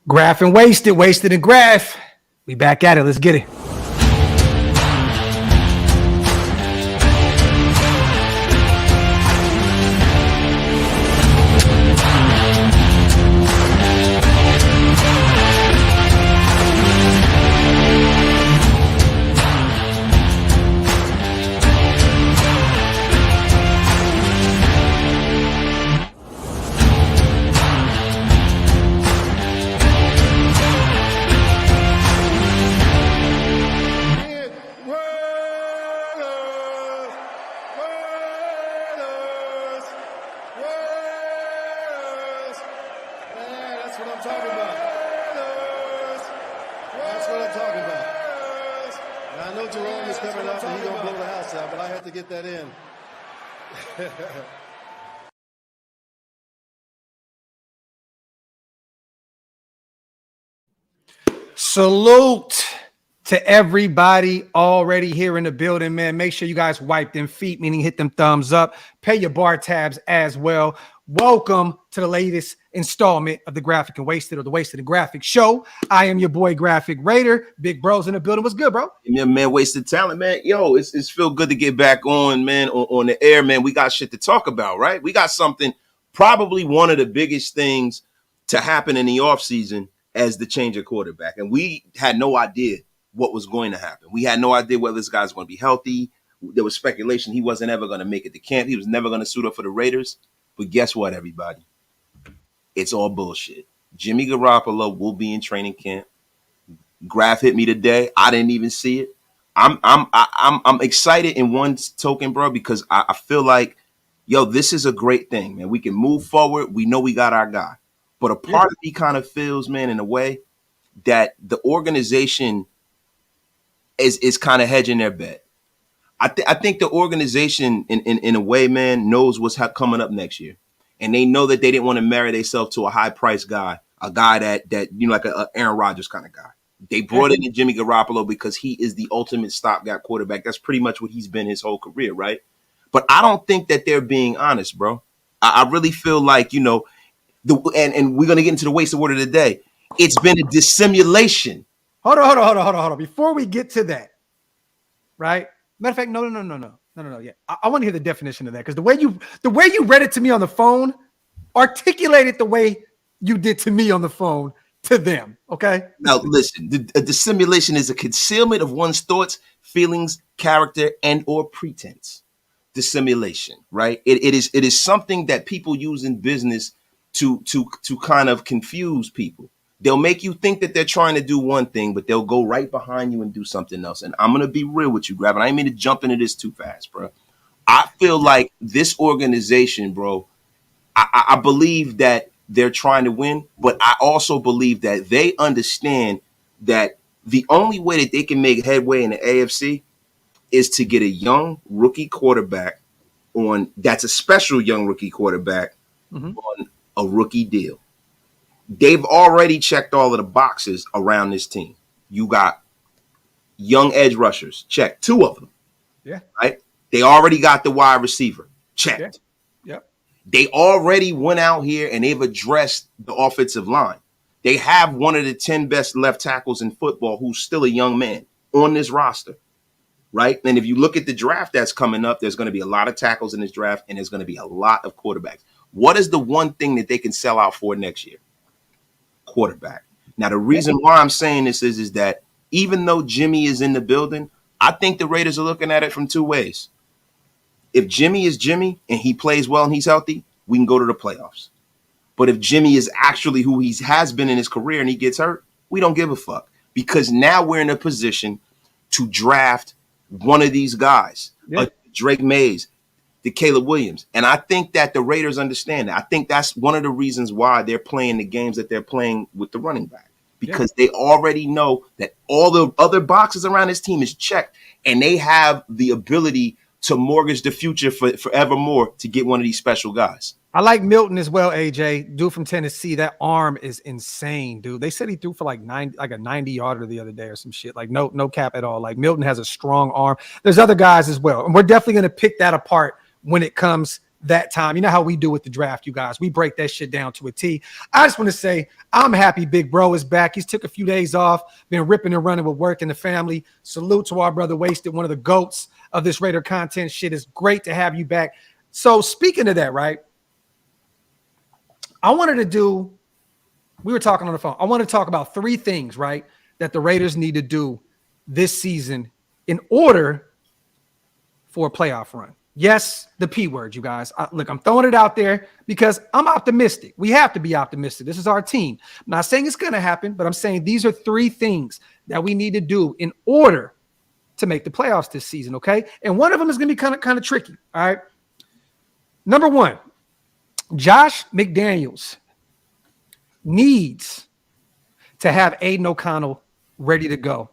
Graphk and wasted and Graphk. We back at it. Let's get it. Salute to everybody already here in the building, man. Make sure you guys wipe them feet, meaning hit them thumbs up. Pay your bar tabs as well. Welcome to the latest installment of the Graphk and Wasted, or the Wasted and Graphk show. I am your boy Graphk Raider. Big Bro's in the building. What's good, bro? Yeah, man, Wasted Talent, man. Yo, it's feel good to get back on, man, on the air, man. We got shit to talk about, right? We got something, probably one of the biggest things to happen in the offseason as the change of quarterback. And we had no idea what was going to happen. We had no idea whether this guy's going to be healthy. There was speculation he wasn't ever going to make it to camp. He was never going to suit up for the Raiders. But guess what, everybody? It's all bullshit. Jimmy Garoppolo will be in training camp. Graphk hit me today. I didn't even see it. I'm excited in one token, bro, because I feel like, yo, this is a great thing, man. We can move forward. We know we got our guy. But a part of me kind of feels, man, in a way that the organization is kind of hedging their bet. I think the organization, in a way, man, knows what's coming up next year. And they know that they didn't want to marry themselves to a high-priced guy, a guy that you know, like a Aaron Rodgers kind of guy. They brought in Jimmy Garoppolo because he is the ultimate stopgap quarterback. That's pretty much what he's been his whole career, right? But I don't think that they're being honest, bro. I really feel like, you know, and we're going to get into the wasted word of the day. It's been a dissimulation. Hold on. Before we get to that, right? Matter of fact, no. Yeah, I want to hear the definition of that, because the way you read it to me on the phone, articulated the way you did to me on the phone to them. Okay. Now listen, a dissimulation is a concealment of one's thoughts, feelings, character, and/or pretense. Dissimulation, right? It is something that people use in business to kind of confuse people. They'll make you think that they're trying to do one thing, but they'll go right behind you and do something else. And I'm going to be real with you, Graphk. And I didn't mean to jump into this too fast, bro. I feel like this organization, bro, I believe that they're trying to win, but I also believe that they understand that the only way that they can make headway in the AFC is to get a young rookie quarterback that's a special young rookie quarterback on a rookie deal. They've already checked all of the boxes around this team. You got young edge rushers, check, 2 of them. Yeah. Right? They already got the wide receiver, checked. Yeah. Yep. They already went out here and they've addressed the offensive line. They have one of the 10 best left tackles in football who's still a young man on this roster, right? And if you look at the draft that's coming up, there's going to be a lot of tackles in this draft, and there's going to be a lot of quarterbacks. What is the one thing that they can sell out for next year? Quarterback. Now, the reason why I'm saying this is that even though Jimmy is in the building, I think the Raiders are looking at it from 2 ways. If Jimmy is Jimmy and he plays well and he's healthy, we can go to the playoffs. But if Jimmy is actually who he has been in his career and he gets hurt, we don't give a fuck, because now we're in a position to draft one of these guys, Drake Mays, the Caleb Williams. And I think that the Raiders understand that. I think that's one of the reasons why they're playing the games that they're playing with the running back, because they already know that all the other boxes around this team is checked, and they have the ability to mortgage the future forevermore to get one of these special guys. I like Milton as well, AJ. Dude from Tennessee, that arm is insane, dude. They said he threw for like a 90-yarder the other day or some shit. Like no cap at all. Like Milton has a strong arm. There's other guys as well, and we're definitely going to pick that apart when it comes that time. You know how we do with the draft, you guys. We break that shit down to a T. I just want to say I'm happy Big Bro is back. He's took a few days off, been ripping and running with work and the family. Salute to our brother Wasted, one of the GOATs of this Raider content shit. It's great to have you back. So speaking of that, right, we were talking on the phone. I want to talk about 3 things, right, that the Raiders need to do this season in order for a playoff run. Yes, the P word, you guys. Look, I'm throwing it out there because I'm optimistic. We have to be optimistic. This is our team. I'm not saying it's going to happen, but I'm saying these are 3 things that we need to do in order to make the playoffs this season, okay? And one of them is going to be kind of tricky, all right? Number 1, Josh McDaniels needs to have Aiden O'Connell ready to go.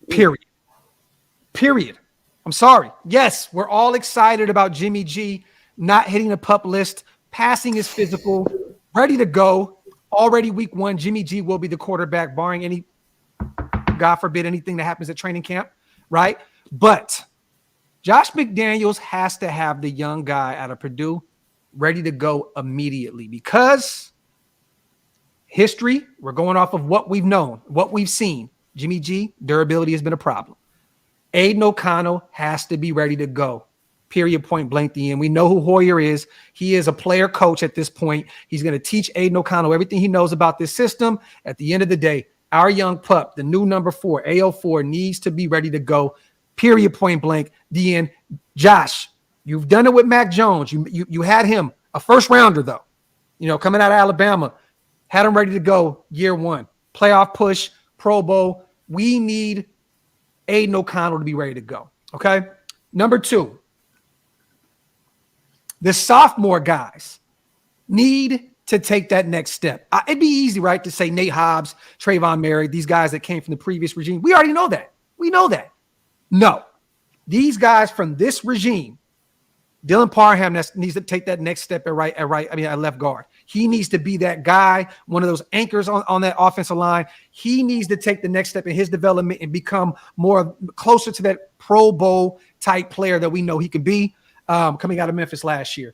Period. I'm sorry. Yes, we're all excited about Jimmy G not hitting the PUP list, passing his physical, ready to go. Already week 1, Jimmy G will be the quarterback, barring any, God forbid, anything that happens at training camp, right? But Josh McDaniels has to have the young guy out of Purdue ready to go immediately because history, we're going off of what we've known, what we've seen. Jimmy G, durability has been a problem. Aiden O'Connell has to be ready to go. Period, point blank, the end. We know who Hoyer is. He is a player coach at this point. He's going to teach Aiden O'Connell everything he knows about this system. At the end of the day, our young pup, the new number 4, AO4, needs to be ready to go. Period, point blank, the end. Josh, you've done it with Mac Jones. You had him, a first rounder, though, coming out of Alabama. Had him ready to go year 1. Playoff push, Pro Bowl. We need Aiden O'Connell to be ready to go, okay? Number 2, the sophomore guys need to take that next step. It'd be easy, right, to say Nate Hobbs, Trayvon Merritt, these guys that came from the previous regime. We already know that. We know that. No. These guys from this regime, Dylan Parham needs to take that next step at left guard. He needs to be that guy, one of those anchors on that offensive line. He needs to take the next step in his development and become closer to that Pro Bowl type player that we know he can be coming out of Memphis last year.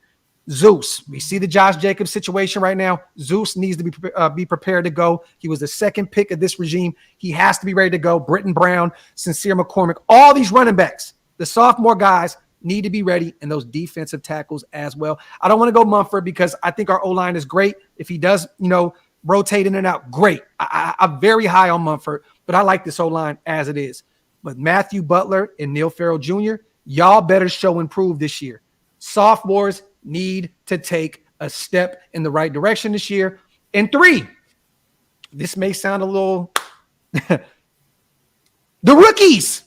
Zeus, we see the Josh Jacobs situation right now. Zeus needs to be prepared to go. He was the 2nd pick of this regime. He has to be ready to go. Britton Brown, Sincere McCormick, all these running backs, the sophomore guys need to be ready, and those defensive tackles as well. I don't want to go Mumford because I think our O-line is great. If he does, rotate in and out, great. I'm very high on Mumford, but I like this O-line as it is. But Matthew Butler and Neil Farrell Jr., y'all better show and prove this year. Sophomores need to take a step in the right direction this year. And 3, this may sound a little – the rookies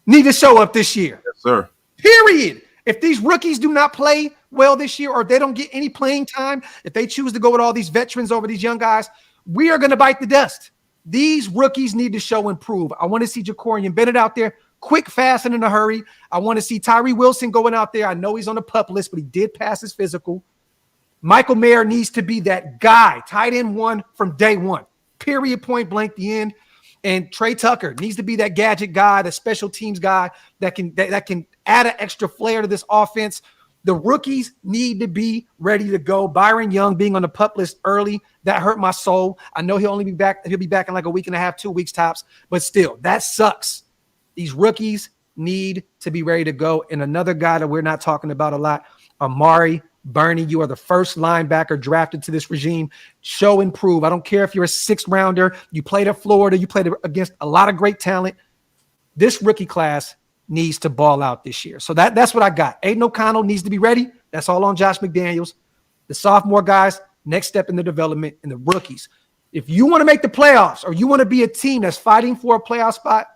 need to show up this year. Yes, sir. Period. If these rookies do not play well this year or if they don't get any playing time, if they choose to go with all these veterans over these young guys, we are going to bite the dust. These rookies need to show and prove. I want to see Jacorian Bennett out there quick, fast, and in a hurry. I want to see Tyree Wilson going out there. I know he's on the PUP list, but he did pass his physical. Michael Mayer needs to be that guy, tight end 1 from day 1. Period, point blank, the end. And Trey Tucker needs to be that gadget guy, the special teams guy that can add an extra flair to this offense. The rookies need to be ready to go. Byron Young being on the PUP list early, that hurt my soul. I know he'll be back in like a week and a half, 2 weeks tops, but still, that sucks. These rookies need to be ready to go. And another guy that we're not talking about a lot, Amari Burney, you are the first linebacker drafted to this regime. Show and prove. I don't care if you're a 6th rounder. You played at Florida. You played against a lot of great talent. This rookie class needs to ball out this year. So that's what I got. Aiden O'Connell needs to be ready. That's all on Josh McDaniels. The sophomore guys, next step in the development, and the rookies. If you want to make the playoffs or you want to be a team that's fighting for a playoff spot,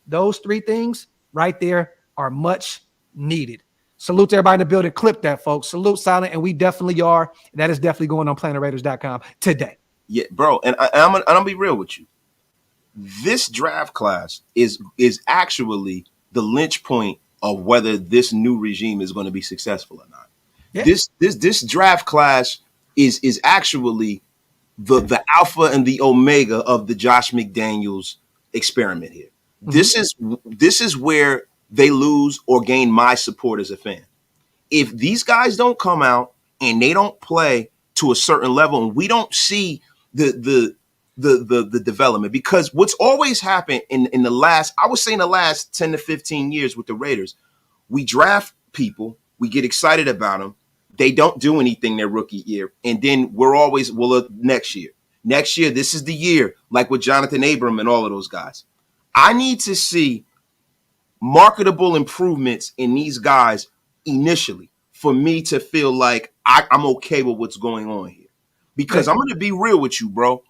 those 3 things right there are much needed. Salute to everybody in the building. Clip that, folks. Salute, Silent, and we definitely are. That is definitely going on PlanetRaiders.com today. Yeah, bro, and I'm gonna be real with you. This draft class is actually the linch point of whether this new regime is going to be successful or not. Yeah. This draft class is actually the alpha and the omega of the Josh McDaniels experiment here. Mm-hmm. This is where they lose or gain my support as a fan. if these guys don't come out and they don't play to a certain level, and we don't see the development, because what's always happened in the last, I would say in the last 10 to 15 years with the Raiders, we draft people, we get excited about them, they don't do anything their rookie year, and then we're always, well, next year, this is the year, like with Jonathan Abram and all of those guys. I need to see marketable improvements in these guys initially for me to feel like I'm okay with what's going on here. Because I'm going to be real with you, bro.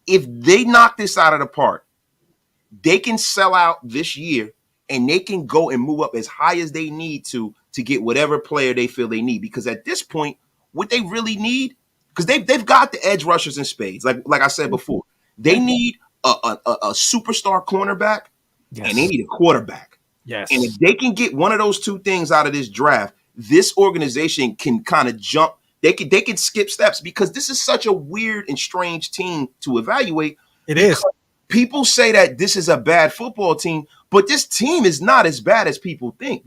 If they knock this out of the park, they can sell out this year and they can go and move up as high as they need to get whatever player they feel they need. Because at this point, what they really need, because they've got the edge rushers in spades, like I said before, they need a superstar cornerback, and they need a quarterback. Yes. And if they can get one of those two things out of this draft, this organization can kind of jump. They can skip steps, because this is such a weird and strange team to evaluate. It is. People say that this is a bad football team, but this team is not as bad as people think.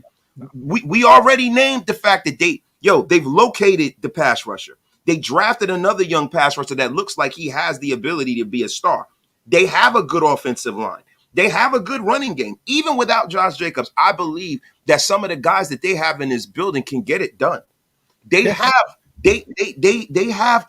We already named the fact that they've located the pass rusher. They drafted another young pass rusher that looks like he has the ability to be a star. They have a good offensive line. They have a good running game. Even without Josh Jacobs, I believe that some of the guys that they have in this building can get it done. They have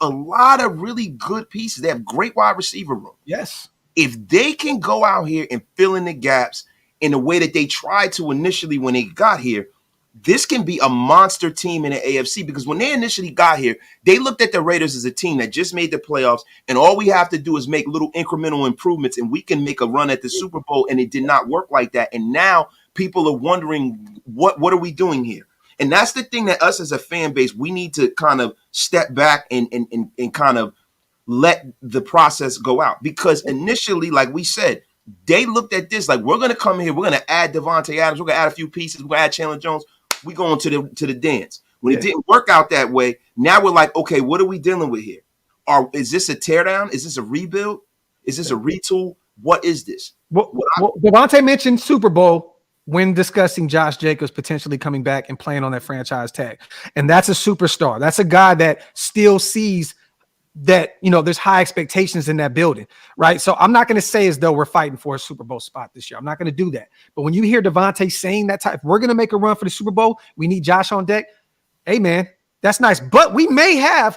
a lot of really good pieces. They have great wide receiver room. Yes. If they can go out here and fill in the gaps in the way that they tried to initially when they got here, this can be a monster team in the AFC, because when they initially got here, they looked at the Raiders as a team that just made the playoffs, and all we have to do is make little incremental improvements, and we can make a run at the Super Bowl, and it did not work like that. And now people are wondering, what are we doing here? And that's the thing that us as a fan base, we need to kind of step back and kind of let the process go out. Because initially, like we said, they looked at this like, we're going to come here, we're going to add Devontae Adams, we're going to add a few pieces, we're going to add Chandler Jones, we going to the dance. When it didn't work out that way, now we're like, okay, what are we dealing with here? Is this a teardown? Is this a rebuild? Is this a retool? What is this? Well, Devontae mentioned Super Bowl when discussing Josh Jacobs potentially coming back and playing on that franchise tag. And that's a superstar. That's a guy that still sees that, there's high expectations in that building, right? So I'm not going to say as though we're fighting for a Super Bowl spot this year. I'm not going to do that. But when you hear Devontae saying that type, we're going to make a run for the Super Bowl, we need Josh on deck. Hey, man, that's nice. But we may have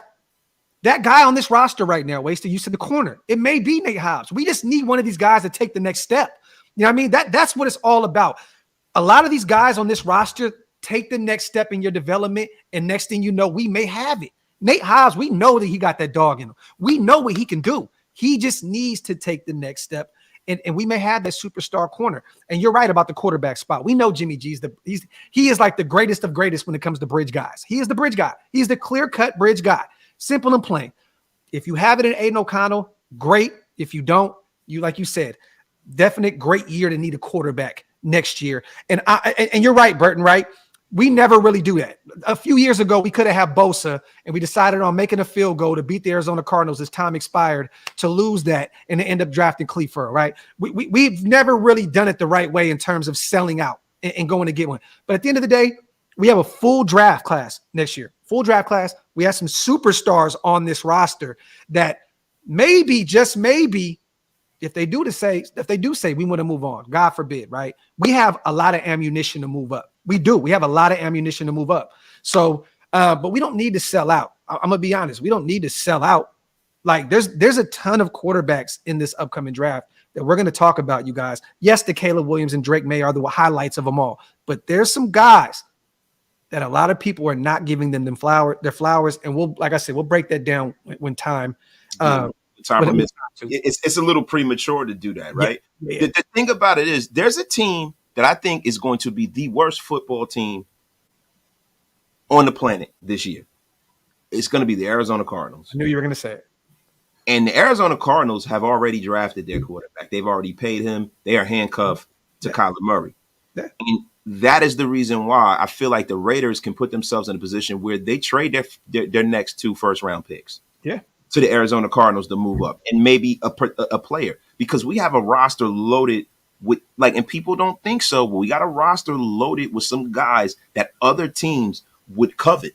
that guy on this roster right now, Wasted, you said the corner. It may be Nate Hobbs. We just need one of these guys to take the next step. You know what I mean? That's what it's all about. A lot of these guys on this roster take the next step in your development, and next thing you know, we may have it. Nate Hobbs, we know that he got that dog in him. We know what he can do. He just needs to take the next step, and we may have that superstar corner. And you're right about the quarterback spot. We know Jimmy G's he is like the greatest of greatest when it comes to bridge guys. He is the bridge guy. He's the clear-cut bridge guy. Simple and plain. If you have it in Aiden O'Connell, great. If you don't, like you said, definite great year to need a quarterback next year. And you're right, Burton, right? We never really do that. A few years ago, we could have had Bosa, and we decided on making a field goal to beat the Arizona Cardinals as time expired to lose that and to end up drafting Cleveland, right? We've never really done it the right way in terms of selling out and going to get one. But at the end of the day, we have a full draft class next year. Full draft class. We have some superstars on this roster that maybe, just maybe, if they do say we want to move on, God forbid, right? We have a lot of ammunition to move up. We do. We have a lot of ammunition to move up. So, but we don't need to sell out. I'm gonna be honest. We don't need to sell out. Like there's a ton of quarterbacks in this upcoming draft that we're gonna talk about, you guys. Yes, the Caleb Williams and Drake May are the highlights of them all, but there's some guys that a lot of people are not giving them their flowers, and like I said, we'll break that down when time. It's a little premature to do that, right? Yeah. The thing about it is, there's a team that I think is going to be the worst football team on the planet this year. It's going to be the Arizona Cardinals. I knew you were going to say it. And the Arizona Cardinals have already drafted their quarterback. They've already paid him. They are handcuffed to Kyler Murray. Yeah. And that is the reason why I feel like the Raiders can put themselves in a position where they trade their next 2 first-round picks. Yeah. To the Arizona Cardinals to move up, and maybe a player, because we have a roster loaded with, like, and people don't think so, but we got a roster loaded with some guys that other teams would covet.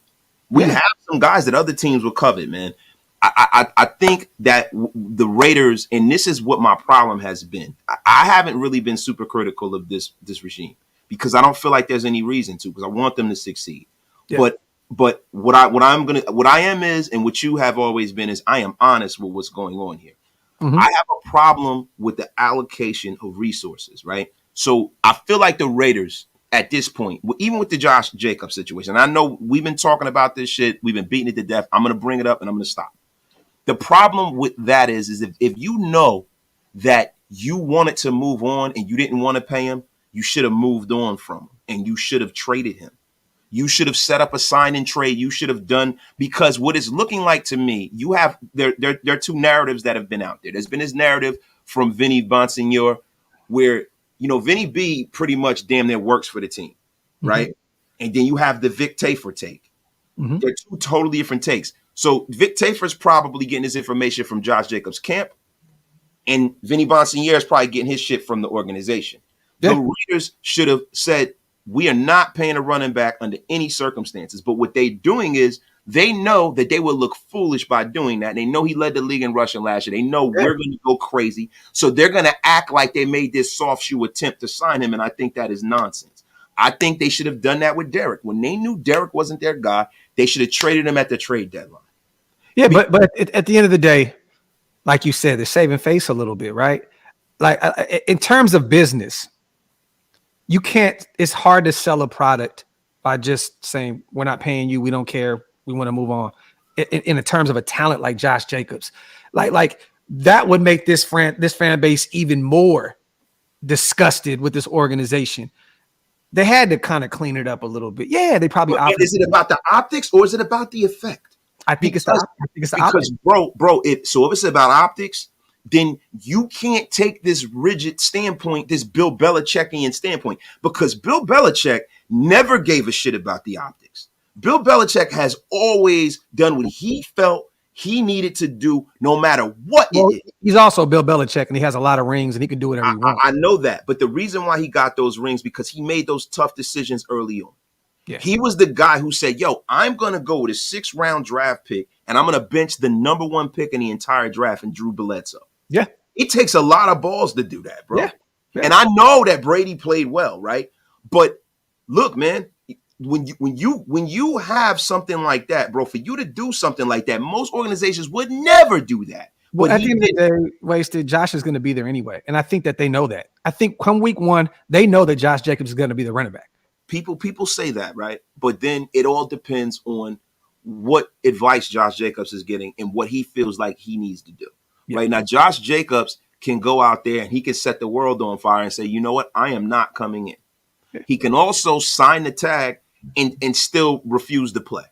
We have some guys that other teams would covet, man. I think that the Raiders, and this is what my problem has been. I haven't really been super critical of this regime because I don't feel like there's any reason to, because I want them to succeed. Yeah. But what I am is, and what you have always been is, I am honest with what's going on here. Mm-hmm. I have a problem with the allocation of resources, right? So I feel like the Raiders at this point, even with the Josh Jacobs situation, I know we've been talking about this shit, we've been beating it to death. I'm going to bring it up and I'm going to stop. The problem with that is if you know that you wanted to move on and you didn't want to pay him, you should have moved on from him and you should have traded him. You should have set up a sign and trade. You should have done, because what it's looking like to me, you have there are two narratives that have been out there. There's been this narrative from Vinny Bonsignor where, you know, Vinny B pretty much damn near works for the team, right? Mm-hmm. And then you have the Vic Tafur take. Mm-hmm. They're two totally different takes. So Vic Tafur's probably getting his information from Josh Jacobs' camp, and Vinny Bonsignor is probably getting his shit from the organization. Yeah. The Raiders should have said, we are not paying a running back under any circumstances. But what they're doing is they know that they will look foolish by doing that. They know he led the league in rushing last year. They know we're going to go crazy. So they're going to act like they made this soft shoe attempt to sign him. And I think that is nonsense. I think they should have done that with Derek. When they knew Derek wasn't their guy, they should have traded him at the trade deadline. Yeah, but at the end of the day, like you said, they're saving face a little bit, right? Like in terms of business, you can't, it's hard to sell a product by just saying, we're not paying you, we don't care, we want to move on. In terms of a talent like Josh Jacobs, like that would make this fan base even more disgusted with this organization. They had to kind of clean it up a little bit. Yeah, they probably. Is it about the optics or is it about the effect? I think it's the optics. Because bro, if it's about optics, then you can't take this rigid standpoint, this Bill Belichickian standpoint, because Bill Belichick never gave a shit about the optics. Bill Belichick has always done what he felt he needed to do, no matter what it is. He's also Bill Belichick, and he has a lot of rings, and he can do whatever he wants. I know that, but the reason why he got those rings, because he made those tough decisions early on. Yeah. He was the guy who said, yo, I'm going to go with a 6th-round draft pick, and I'm going to bench the number 1 pick in the entire draft in Drew Bledsoe. Yeah. It takes a lot of balls to do that, bro. Yeah. Yeah. And I know that Brady played well, right? But look, man, when you have something like that, bro, for you to do something like that, most organizations would never do that. Well, at the end of the day, Wasted, Josh is going to be there anyway. And I think that they know that. I think come week 1, they know that Josh Jacobs is going to be the running back. People say that, right? But then it all depends on what advice Josh Jacobs is getting and what he feels like he needs to do. Yeah. Right now, Josh Jacobs can go out there and he can set the world on fire and say, you know what? I am not coming in. Yeah. He can also sign the tag and still refuse to play.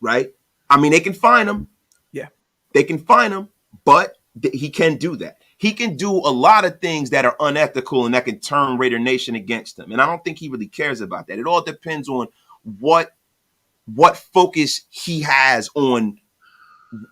Right? I mean, they can fine him. Yeah. They can fine him, but he can do that. He can do a lot of things that are unethical and that can turn Raider Nation against him. And I don't think he really cares about that. It all depends on what focus he has on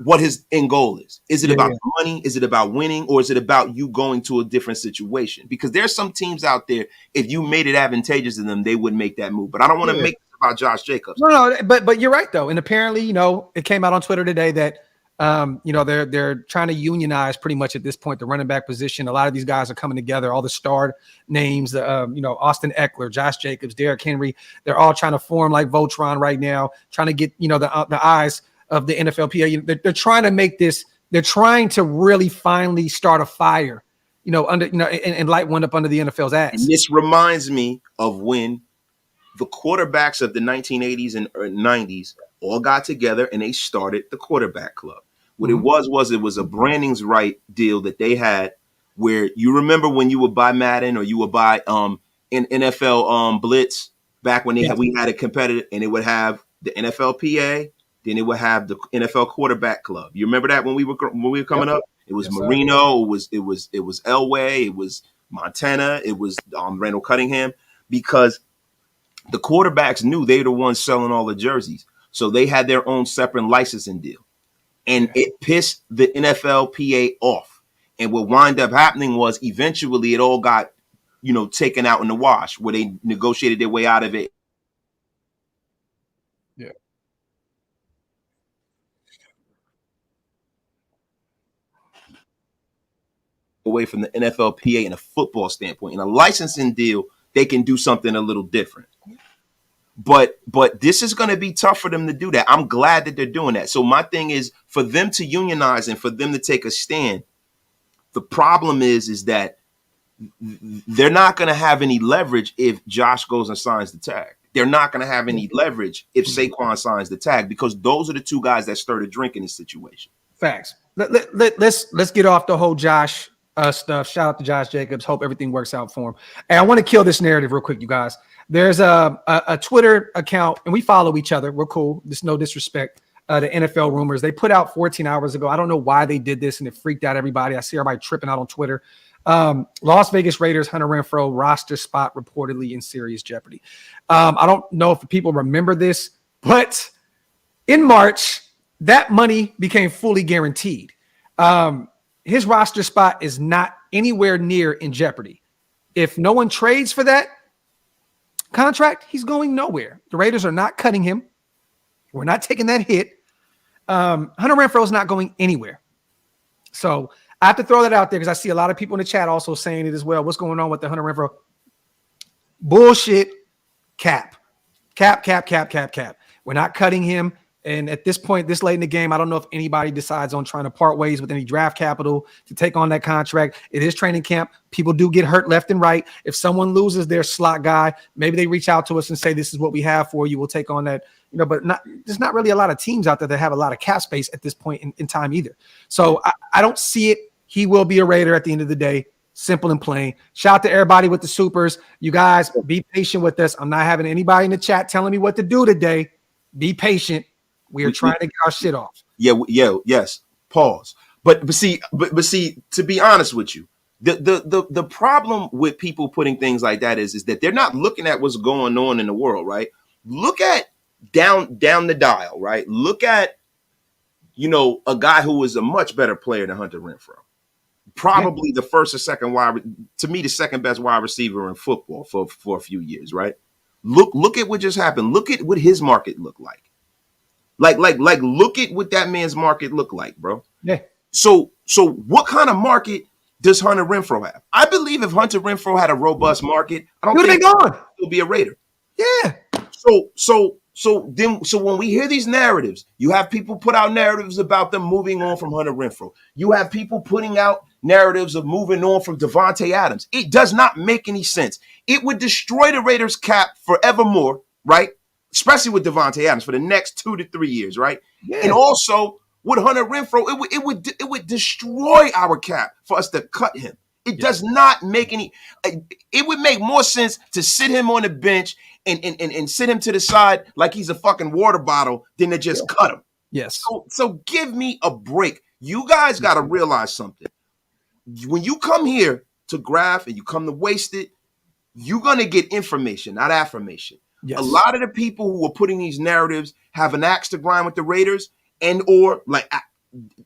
what his end goal is. Is it about money? Is it about winning? Or is it about you going to a different situation? Because there's some teams out there, if you made it advantageous to them, they would make that move. But I don't want to make it about Josh Jacobs. No, but you're right, though. And apparently, you know, it came out on Twitter today that you know, they're trying to unionize pretty much at this point the running back position. A lot of these guys are coming together. All the star names, you know, Austin Eckler, Josh Jacobs, Derrick Henry. They're all trying to form like Voltron right now, trying to get, you know, the eyes of the NFLPA. They're trying to make this. They're trying to really finally start a fire, you know, and light one up under the NFL's ass. And this reminds me of when the quarterbacks of the 1980s and 90s all got together and they started the quarterback club. What it was a branding's right deal that they had, where you remember when you would buy Madden or you would buy in NFL Blitz back when we had a competitor, and it would have the NFLPA, then it would have the NFL quarterback club. You remember that when we were coming up? It was Marino, it was Elway, it was Montana, it was Randall Cunningham, because the quarterbacks knew they were the ones selling all the jerseys. So they had their own separate licensing deal. And it pissed the NFLPA off. And what wound up happening was eventually it all got, you know, taken out in the wash, where they negotiated their way out of it. away from the NFLPA in a football standpoint. In a licensing deal, they can do something a little different. But this is going to be tough for them to do that. I'm glad that they're doing that. So my thing is for them to unionize and for them to take a stand. The problem is that they're not going to have any leverage if Josh goes and signs the tag. They're not going to have any leverage if Saquon signs the tag because those are the two guys that stir the drink in this situation. Facts. Let's get off the whole Josh stuff. Shout out to Josh Jacobs. Hope everything works out for him. And I want to kill this narrative real quick, you guys. There's a Twitter account, and we follow each other. We're cool. There's no disrespect. The NFL rumors. They put out 14 hours ago. I don't know why they did this, and it freaked out everybody. I see everybody tripping out on Twitter. Las Vegas Raiders Hunter Renfrow roster spot reportedly in serious jeopardy. I don't know if people remember this, but in March, that money became fully guaranteed. His roster spot is not anywhere near in jeopardy. If no one trades for that contract, he's going nowhere. The Raiders are not cutting him. We're not taking that hit. Hunter Renfrow is not going anywhere. So I have to throw that out there because I see a lot of people in the chat also saying it as well. What's going on with the Hunter Renfrow? Bullshit. Cap. We're not cutting him. And at this point, this late in the game, I don't know if anybody decides on trying to part ways with any draft capital to take on that contract. It is training camp. People do get hurt left and right. If someone loses their slot guy, maybe they reach out to us and say, this is what we have for you. We'll take on that. But there's not really a lot of teams out there that have a lot of cap space at this point in time either. So I don't see it. He will be a Raider at the end of the day. Simple and plain. Shout out to everybody with the supers. You guys be patient with us. I'm not having anybody in the chat telling me what to do today. Be patient. We are trying to get our shit off. Yes. Pause. But see, to be honest with you, the problem with people putting things like that is that they're not looking at what's going on in the world, right? Look at down the dial, right? Look at, a guy who was a much better player than Hunter Renfrow. Probably the first or second the second best wide receiver in football for a few years, right? Look at what just happened. Look at what his market looked like. Like, look at what that man's market look like, bro. Yeah. So what kind of market does Hunter Renfrow have? I believe if Hunter Renfrow had a robust market, I don't think he'll be a Raider. Yeah. So when we hear these narratives, you have people put out narratives about them moving on from Hunter Renfrow. You have people putting out narratives of moving on from Davante Adams. It does not make any sense. It would destroy the Raiders cap forevermore, right? Especially with Davante Adams for the next 2 to 3 years, right? Yeah. And also with Hunter Renfrow, it would destroy our cap for us to cut him. It does not make any. It would make more sense to sit him on the bench and sit him to the side like he's a fucking water bottle than to just cut him. Yes. So give me a break. You guys got to realize something. When you come here to Graphk and you come to Waste It, you're gonna get information, not affirmation. Yes. A lot of the people who are putting these narratives have an axe to grind with the Raiders, or like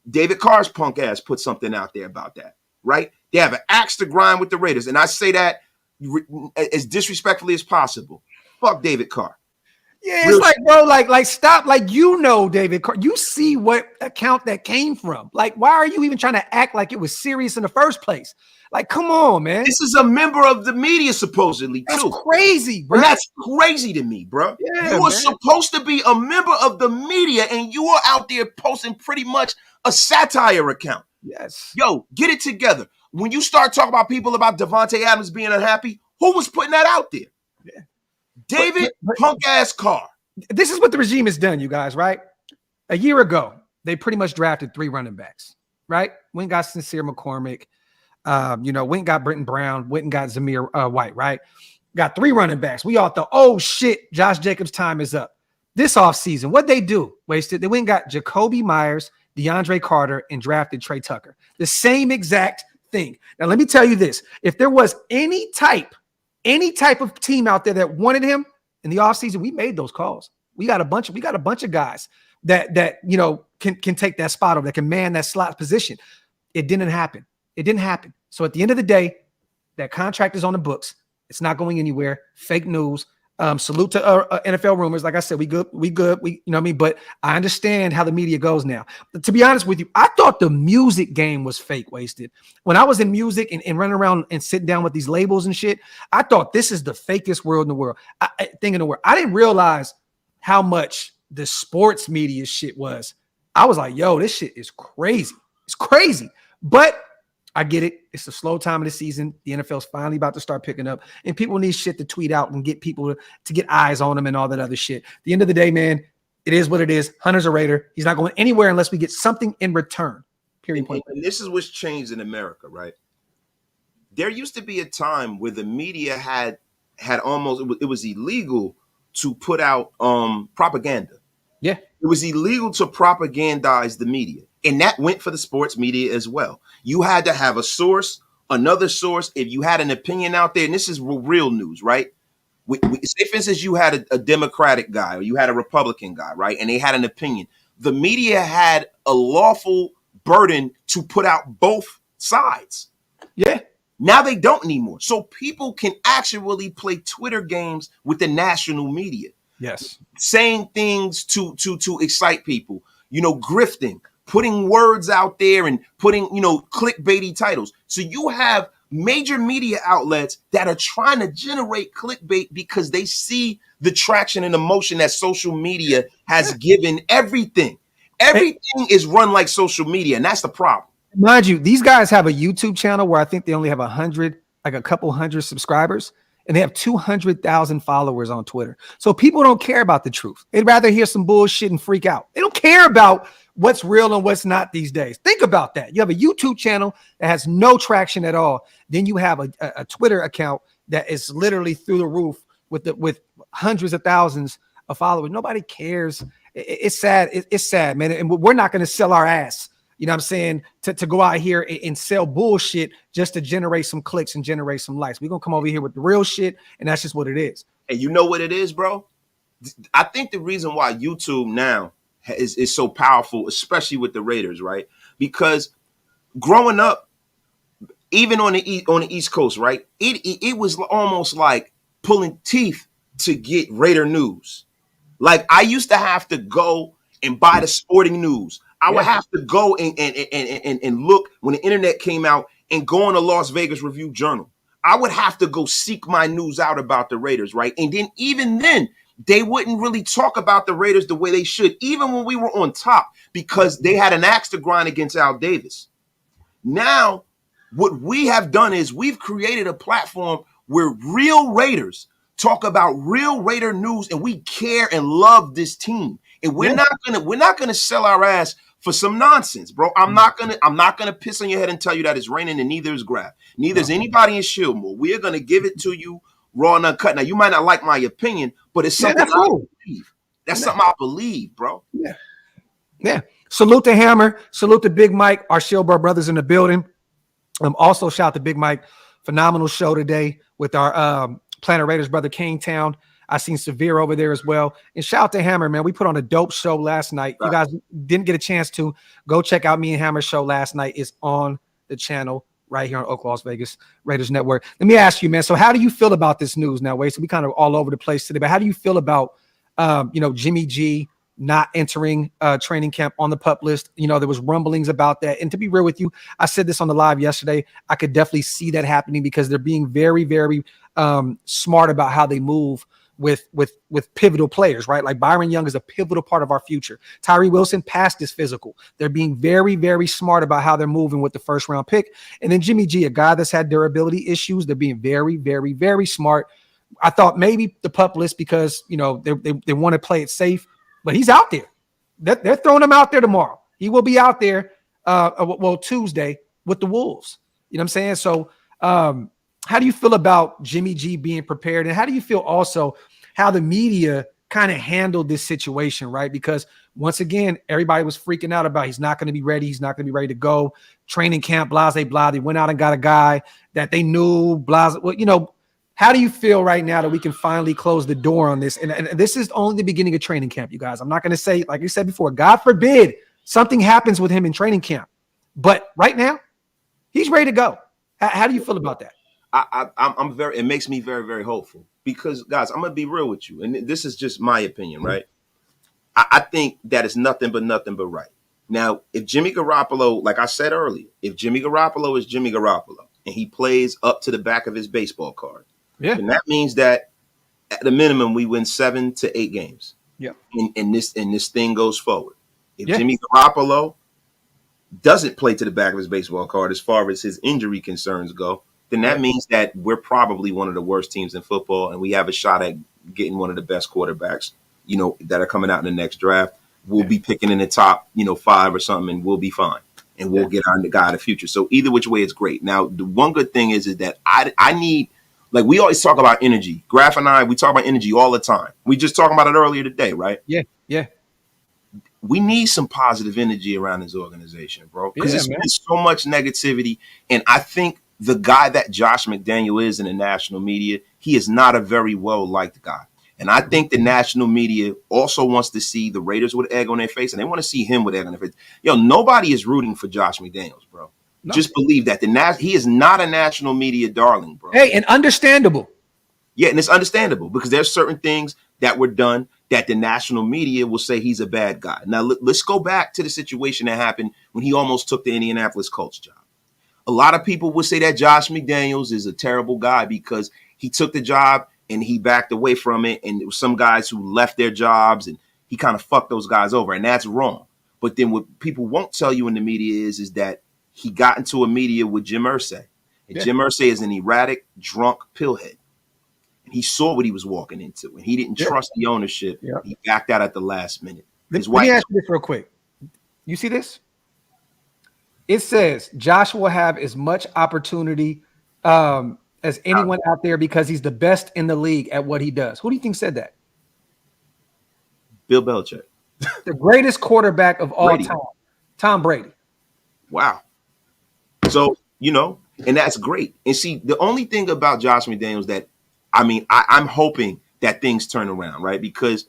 David Carr's punk ass put something out there about that, right? They have an axe to grind with the Raiders, and I say that as disrespectfully as possible. Fuck David Carr. Yeah, it's like, bro, like stop. Like, David Carr, you see what account that came from. Like, why are you even trying to act like it was serious in the first place? Like, come on, man. This is a member of the media, supposedly, That's too. Crazy, bro. And that's crazy to me, bro. Yeah, you are supposed to be a member of the media, and you are out there posting pretty much a satire account. Yes. Yo, get it together. When you start talking about people about Davante Adams being unhappy, who was putting that out there? Yeah. David punk-ass Carr. This is what the regime has done, you guys, right? A year ago, they pretty much drafted 3 running backs, right? Went and got Sincere McCormick. Went and got Brenton Brown. Went and got Zamir White, right? Got 3 running backs. We all thought, oh, shit, Josh Jacobs' time is up. This offseason, what'd they do? Wasted. They went and got Jacoby Myers, DeAndre Carter, and drafted Trey Tucker. The same exact thing. Now, let me tell you this. If there was any type of team out there that wanted him in the offseason, we made those calls. We got a bunch of guys that can take that spot over, that can man that slot position. It didn't happen. So at the end of the day, that contract is on the books. It's not going anywhere. Fake news. Salute to NFL rumors. Like I said, we good. We you know what I mean? But I understand how the media goes now. But to be honest with you, I thought the music game was fake, wasted. When I was in music and running around and sitting down with these labels and shit, I thought this is the fakest world in the world. Thing in the world. I didn't realize how much the sports media shit was. I was like, yo, this shit is crazy. It's crazy. But I get it. It's a slow time of the season. The NFL's finally about to start picking up, and people need shit to tweet out and get people to get eyes on them and all that other shit. At the end of the day, man, it is what it is. Hunter's a Raider. He's not going anywhere unless we get something in return. Period. And this is what's changed in America, right? There used to be a time where the media had almost, it was illegal to put out propaganda. Yeah. It was illegal to propagandize the media. And that went for the sports media as well. You had to have a source, another source. If you had an opinion out there, and this is real news, right? Say, for instance, you had a Democratic guy or you had a Republican guy, right? And they had an opinion. The media had a lawful burden to put out both sides. Yeah. Now they don't anymore. So people can actually play Twitter games with the national media. Yes. Saying things to excite people, grifting, putting words out there and putting, clickbaity titles. So you have major media outlets that are trying to generate clickbait because they see the traction and emotion that social media has given everything. Everything is run like social media, and that's the problem. Mind you, these guys have a YouTube channel where I think they only have a couple hundred subscribers, and they have 200,000 followers on Twitter. So people don't care about the truth. They'd rather hear some bullshit and freak out. They don't care about what's real and what's not these days. Think about that. You have a YouTube channel that has no traction at all. Then you have a Twitter account that is literally through the roof with hundreds of thousands of followers. Nobody cares. It's sad. It's sad, man. And we're not going to sell our ass, you know what I'm saying, to go out here and sell bullshit just to generate some clicks and generate some likes. We're going to come over here with the real shit, and that's just what it is. And you know what it is, bro? I think the reason why YouTube now is so powerful, especially with the Raiders, right? Because growing up, even on the East Coast, right? It was almost like pulling teeth to get Raider news. Like I used to have to go and buy the sporting news. I would have to go and look when the internet came out and go on the Las Vegas Review Journal. I would have to go seek my news out about the Raiders, right? And then even then, they wouldn't really talk about the Raiders the way they should, even when we were on top, because they had an axe to grind against Al Davis. Now, what we have done is we've created a platform where real Raiders talk about real Raider news, and we care and love this team. And we're not gonna sell our ass for some nonsense, bro. I'm not gonna piss on your head and tell you that it's raining, and neither is Graphk. Neither is anybody in Shieldmore. We are gonna give it to you raw and uncut. Now, you might not like my opinion, but it's something I believe. That's something I believe, bro. Yeah. Salute to Hammer. Salute to Big Mike, our Shieldbro brothers in the building. Also shout out to Big Mike. Phenomenal show today with our Planet Raiders brother Kingtown. I seen Severe over there as well. And shout out to Hammer, man. We put on a dope show last night. You guys didn't get a chance to go check out me and Hammer's show last night. It's on the channel right here on OakLosVegas Raiders Network. Let me ask you, man. So how do you feel about this news now, Wade? So we kind of all over the place today, but how do you feel about, Jimmy G not entering training camp on the PUP list? There was rumblings about that. And to be real with you, I said this on the live yesterday. I could definitely see that happening because they're being very, very smart about how they move with pivotal players, right? Like Byron Young is a pivotal part of our future. Tyree Wilson passed his physical. They're being very, very smart about how they're moving with the first round pick. And then Jimmy G, a guy that's had durability issues, they're being very, very, very smart. I thought maybe the PUP list because, they want to play it safe, but he's out there. They're throwing him out there tomorrow. He will be out there, Tuesday with the Wolves. You know what I'm saying? So how do you feel about Jimmy G being prepared? And how do you feel also how the media kind of handled this situation, right? Because once again, everybody was freaking out about he's not going to be ready. He's not going to be ready to go. Training camp, blase, blah. They went out and got a guy that they knew, blase. Well, how do you feel right now that we can finally close the door on this? And this is only the beginning of training camp, you guys. I'm not going to say, like you said before, God forbid something happens with him in training camp. But right now, he's ready to go. How do you feel about that? I'm very. It makes me very, very hopeful. because guys, I'm gonna be real with you, and this is just my opinion, right? I think that is nothing but right. Now, if Jimmy Garoppolo, like I said earlier, if Jimmy Garoppolo is Jimmy Garoppolo and he plays up to the back of his baseball card, then that means that at the minimum we win 7 to 8 games. Yeah. And this thing goes forward. If Jimmy Garoppolo doesn't play to the back of his baseball card as far as his injury concerns go, then that means that we're probably one of the worst teams in football, and we have a shot at getting one of the best quarterbacks, that are coming out in the next draft. We'll be picking in the top, 5 or something, and we'll be fine. And we'll get on the guy of the future. So either which way, it's great. Now, the one good thing is that I need, like we always talk about energy. Graphk and I, we talk about energy all the time. We just talking about it earlier today, right? Yeah. We need some positive energy around this organization, bro. Because it's been so much negativity. And I think the guy that Josh McDaniels is in the national media, he is not a very well-liked guy. And I think the national media also wants to see the Raiders with egg on their face, and they want to see him with egg on their face. Nobody is rooting for Josh McDaniels, bro. No. Just believe that. He is not a national media darling, bro. Hey, and understandable. Yeah, and it's understandable because there's certain things that were done that the national media will say he's a bad guy. Now, let's go back to the situation that happened when he almost took the Indianapolis Colts job. A lot of people would say that Josh McDaniels is a terrible guy because he took the job and he backed away from it. And there were some guys who left their jobs and he kind of fucked those guys over. And that's wrong. But then what people won't tell you in the media is that he got into a media with Jim Irsay. And Jim Irsay is an erratic, drunk pillhead. And he saw what he was walking into. And he didn't trust the ownership. He backed out at the last minute. Let me ask you this real quick. You see this? It says Josh will have as much opportunity as anyone out there because he's the best in the league at what he does. Who do you think said that? Bill Belichick. The greatest quarterback of all time, Tom Brady. Wow. So, and that's great. And see, the only thing about Josh McDaniels that, I'm hoping that things turn around, right? Because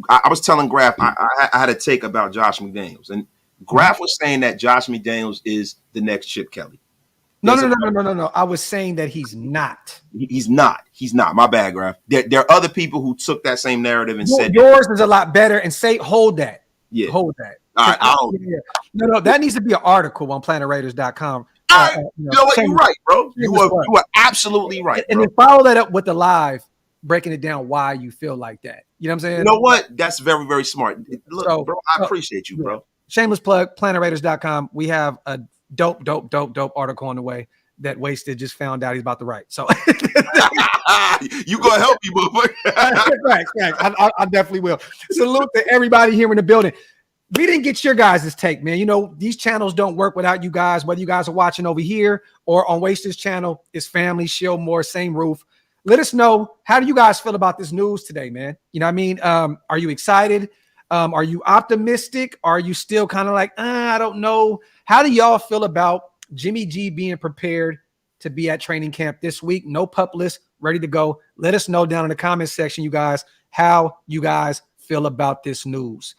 I was telling Graphk, I had a take about Josh McDaniels. And Graphk was saying that Josh McDaniels is the next Chip Kelly. No. I was saying that he's not. He's not. My bad, Graphk. There are other people who took that same narrative and said yours is a lot better. And hold that. Yeah. Hold that. All right. No, that needs to be an article on PlanetRaiders.com. All right. You know what? You're right, bro. You are absolutely right. And then follow that up with the live, breaking it down why you feel like that. You know what I'm saying? You know what? That's very, very smart. Look, bro, I appreciate you, bro. Shameless plug, PlanetRaiders.com. We have a dope article on the way that Wasted just found out he's about to write. So you gonna help me, motherfucker. Right. I definitely will. Salute to everybody here in the building. We didn't get your guys' take, man. These channels don't work without you guys, whether you guys are watching over here or on Wasted's channel. It's family, shield more, same roof. Let us know, how do you guys feel about this news today, man? You know what I mean? Are you excited? Are you optimistic? Are you still kind of like, I don't know? How do y'all feel about Jimmy G being prepared to be at training camp this week? No pup list, ready to go. Let us know down in the comment section, you guys, how you guys feel about this news.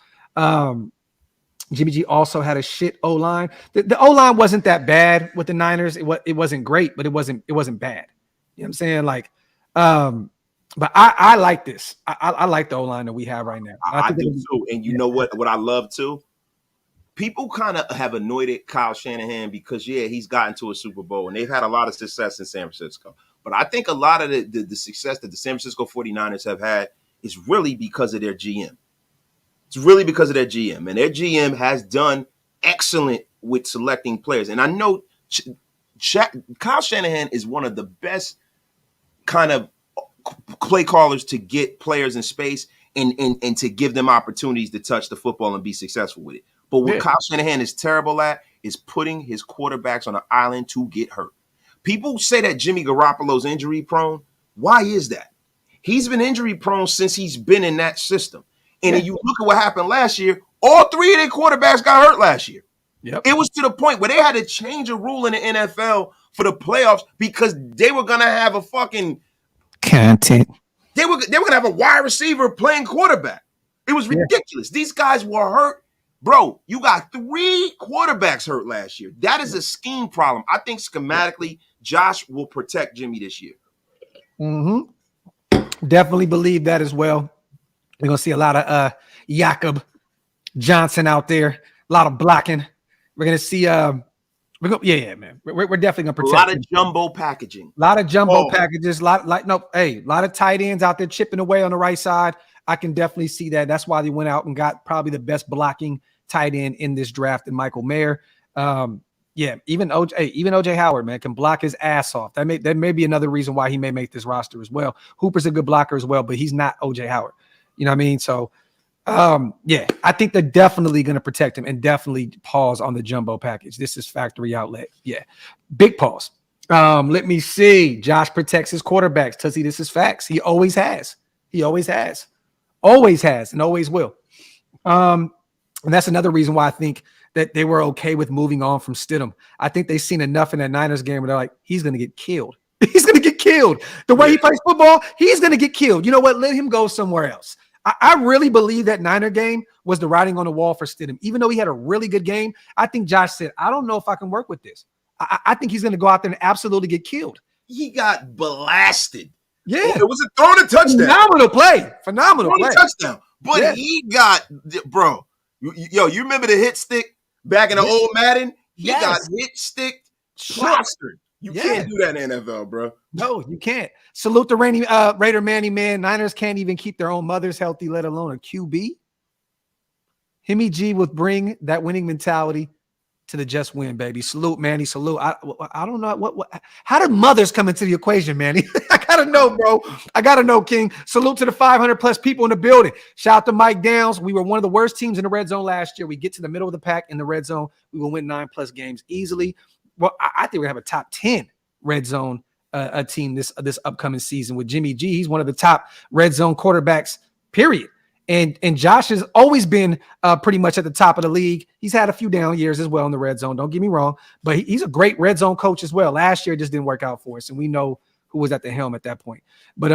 Jimmy G also had a shit O-line. The O-line wasn't that bad with the Niners. It wasn't great, but it wasn't bad. You know what I'm saying? Like, but I like this. I like the O-line that we have right now. I do too. And you know what I love too? People kind of have anointed Kyle Shanahan because, he's gotten to a Super Bowl and they've had a lot of success in San Francisco. But I think a lot of the success that the San Francisco 49ers have had is really because of their GM. It's really because of their GM. And their GM has done excellent with selecting players. And I know Kyle Shanahan is one of the best kind of play callers to get players in space and to give them opportunities to touch the football and be successful with it. But what Kyle Shanahan is terrible at is putting his quarterbacks on an island to get hurt. People say that Jimmy Garoppolo's injury prone. Why is that? He's been injury prone since he's been in that system. And if you look at what happened last year, all 3 of their quarterbacks got hurt last year. Yep. It was to the point where they had to change a rule in the NFL for the playoffs because they were going to have a fucking content. They were going to have a wide receiver playing quarterback. It was ridiculous. These guys were hurt. Bro, you got 3 quarterbacks hurt last year. That is a scheme problem. I think schematically, Josh will protect Jimmy this year. Mm-hmm. Definitely believe that as well. We're gonna see a lot of Jakob Johnson out there, a lot of blocking. We're gonna see man. We're definitely gonna A protect lot of him. jumbo packaging. A lot of jumbo Oh, packages, a lot of tight ends out there chipping away on the right side. I can definitely see that. That's why they went out and got probably the best blocking tight end in this draft, and Michael Mayer. Even OJ Howard, man, can block his ass off. That may be another reason why he may make this roster as well. Hooper's a good blocker as well, but he's not OJ Howard. You know what I mean? So, I think they're definitely going to protect him and definitely pause on the jumbo package. This is factory outlet. Yeah, big pause. Let me see. Josh protects his quarterbacks. Tuzzy, this is facts. He always has. He always has. Always has and always will. And that's another reason why I think that they were okay with moving on from Stidham. I think they've seen enough in that Niners game where they're like, he's going to get killed. He's going to get killed. The way he plays football, he's going to get killed. You know what? Let him go somewhere else. I really believe that Niner game was the writing on the wall for Stidham. Even though he had a really good game, I think Josh said, I don't know if I can work with this. I think he's going to go out there and absolutely get killed. he got blasted. Yeah. It was a throw to touchdown. Phenomenal play. Phenomenal play. Touchdown. But he got, bro, you remember the hit stick back in the old Madden? He got hit stick plastered. You can't do that in the NFL, bro. No, you can't. Salute the Raider Manny, man. Niners can't even keep their own mothers healthy, let alone a QB. Himmy G would bring that winning mentality to the just win, baby. Salute, Manny. Salute. I don't know what. How did mothers come into the equation, Manny? I gotta know, bro. I gotta know, King. Salute to the 500 plus people in the building. Shout out to Mike Downs. We were one of the worst teams in the red zone last year. We get to the middle of the pack in the red zone. We will win 9+ games easily. Well, I think we have a top 10 red zone team this upcoming season with Jimmy G. He's one of the top red zone quarterbacks, period. And Josh has always been pretty much at the top of the league. He's had a few down years as well in the red zone. Don't get me wrong, but he's a great red zone coach as well. Last year it just didn't work out for us, and we know who was at the helm at that point. But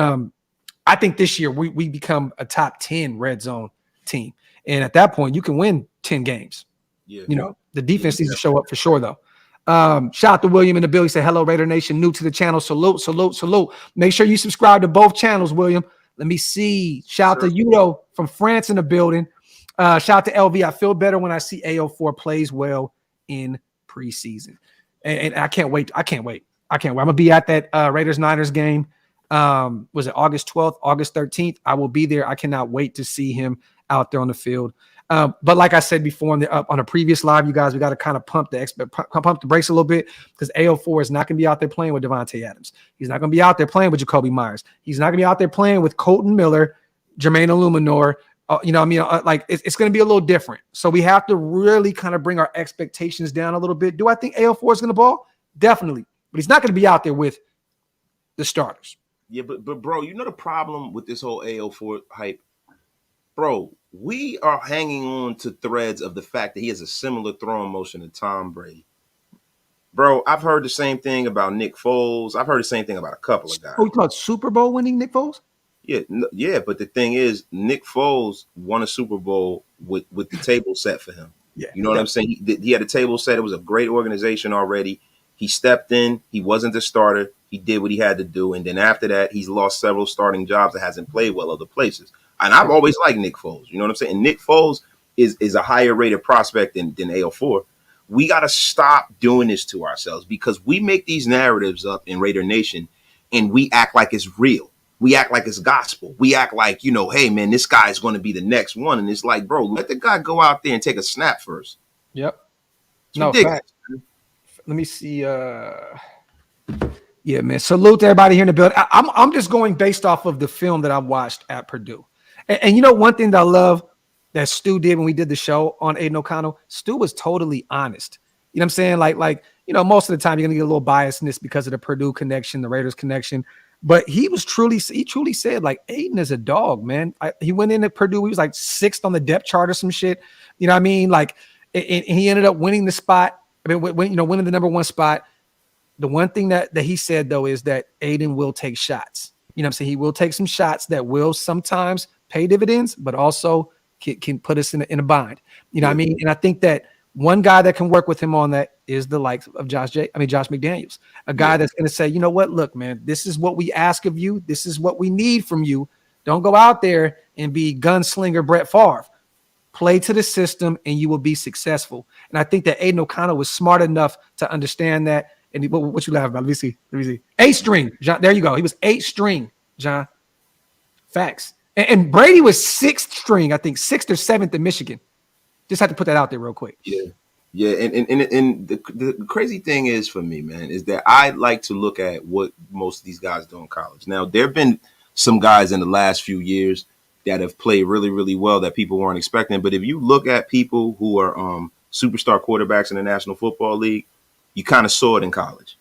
I think this year we become a top 10 red zone team, and at that point you can win 10 games. Yeah, you know the defense needs to show up for sure, though. Shout out to William in the building. Say hello, Raider Nation. New to the channel. Salute, salute, salute. Make sure you subscribe to both channels, William. Let me see. Shout out to Udo from France in the building. Shout out to LV. I feel better when I see AO4 plays well in preseason. And I can't wait. I can't wait. I'm going to be at that Raiders-Niners game. Was it August 12th, August 13th? I will be there. I cannot wait to see him out there on the field. But like I said before on a previous live, you guys, we got to kind of pump the brakes a little bit because AO4 is not going to be out there playing with Devontae Adams. He's not going to be out there playing with Jacoby Myers. He's not going to be out there playing with Colton Miller, Jermaine Illuminor. It's going to be a little different. So we have to really kind of bring our expectations down a little bit. Do I think AO4 is going to ball? Definitely. But he's not going to be out there with the starters. Yeah, but bro, you know the problem with this whole AO4 hype? Bro, we are hanging on to threads of the fact that he has a similar throwing motion to Tom Brady. Bro, I've heard the same thing about Nick Foles. I've heard the same thing about a couple of guys. Oh, you talking Super Bowl winning Nick Foles? Yeah, but the thing is, Nick Foles won a Super Bowl with the table set for him. Yeah, you know what I'm saying? He had a table set. It was a great organization already. He stepped in. He wasn't the starter. He did what he had to do. And then after that, he's lost several starting jobs and hasn't played well other places. And I've always liked Nick Foles. You know what I'm saying? And Nick Foles is a higher rated prospect than AO4. We got to stop doing this to ourselves because we make these narratives up in Raider Nation and we act like it's real. We act like it's gospel. We act like, hey, man, this guy is going to be the next one. And it's like, bro, let the guy go out there and take a snap first. Yep. It's ridiculous. Let me see. Yeah, man. Salute to everybody here in the building. I'm just going based off of the film that I watched at Purdue. And one thing that I love that Stu did when we did the show on Aiden O'Connell, Stu was totally honest. You know what I'm saying? Like most of the time you're going to get a little biasness because of the Purdue connection, the Raiders connection. But he truly said, like, Aiden is a dog, man. He went into Purdue. He was like 6th on the depth chart or some shit. You know what I mean? Like, and he ended up winning the spot. I mean, winning the number 1 spot. The one thing that he said, though, is that Aiden will take shots. You know what I'm saying? He will take some shots that will sometimes pay dividends, but also can put us in a bind. You know what I mean? And I think that one guy that can work with him on that is the likes of Josh McDaniels, a guy that's going to say, you know what, look, man, this is what we ask of you. This is what we need from you. Don't go out there and be gunslinger Brett Favre. Play to the system and you will be successful. And I think that Aiden O'Connell was smart enough to understand that. And what you laugh about? Let me see. 8 string, John. There you go. He was 8 string, John. Facts. And Brady was 6th string, I think 6th or 7th in Michigan. Just had to put that out there real quick. Yeah. And the crazy thing is for me, man, is that I like to look at what most of these guys do in college. Now, there have been some guys in the last few years that have played really, really well that people weren't expecting. But if you look at people who are superstar quarterbacks in the National Football League, you kind of saw it in college.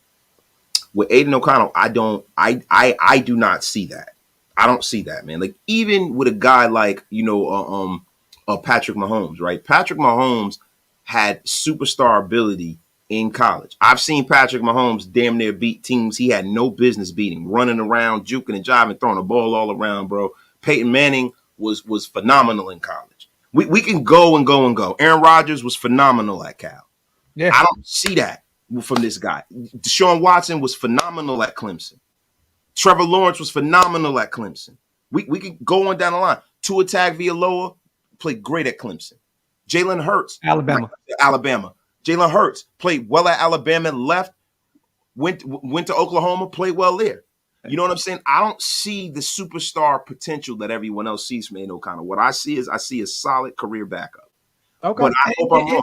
With Aiden O'Connell, I do not see that. I don't see that, man. Like, even with a guy like, Patrick Mahomes, right? Patrick Mahomes had superstar ability in college. I've seen Patrick Mahomes damn near beat teams he had no business beating, running around, juking and jiving, throwing the ball all around, bro. Peyton Manning was phenomenal in college. We can go and go and go. Aaron Rodgers was phenomenal at Cal. Yeah. I don't see that from this guy. Deshaun Watson was phenomenal at Clemson. Trevor Lawrence was phenomenal at Clemson. We can go on down the line. Tua Tagovailoa played great at Clemson. Jalen Hurts, Alabama. Jalen Hurts played well at Alabama, left, went to Oklahoma, played well there. You know what I'm saying? I don't see the superstar potential that everyone else sees from Aiden O'Connell. What I see is a solid career backup. Okay. But I hope I'm wrong.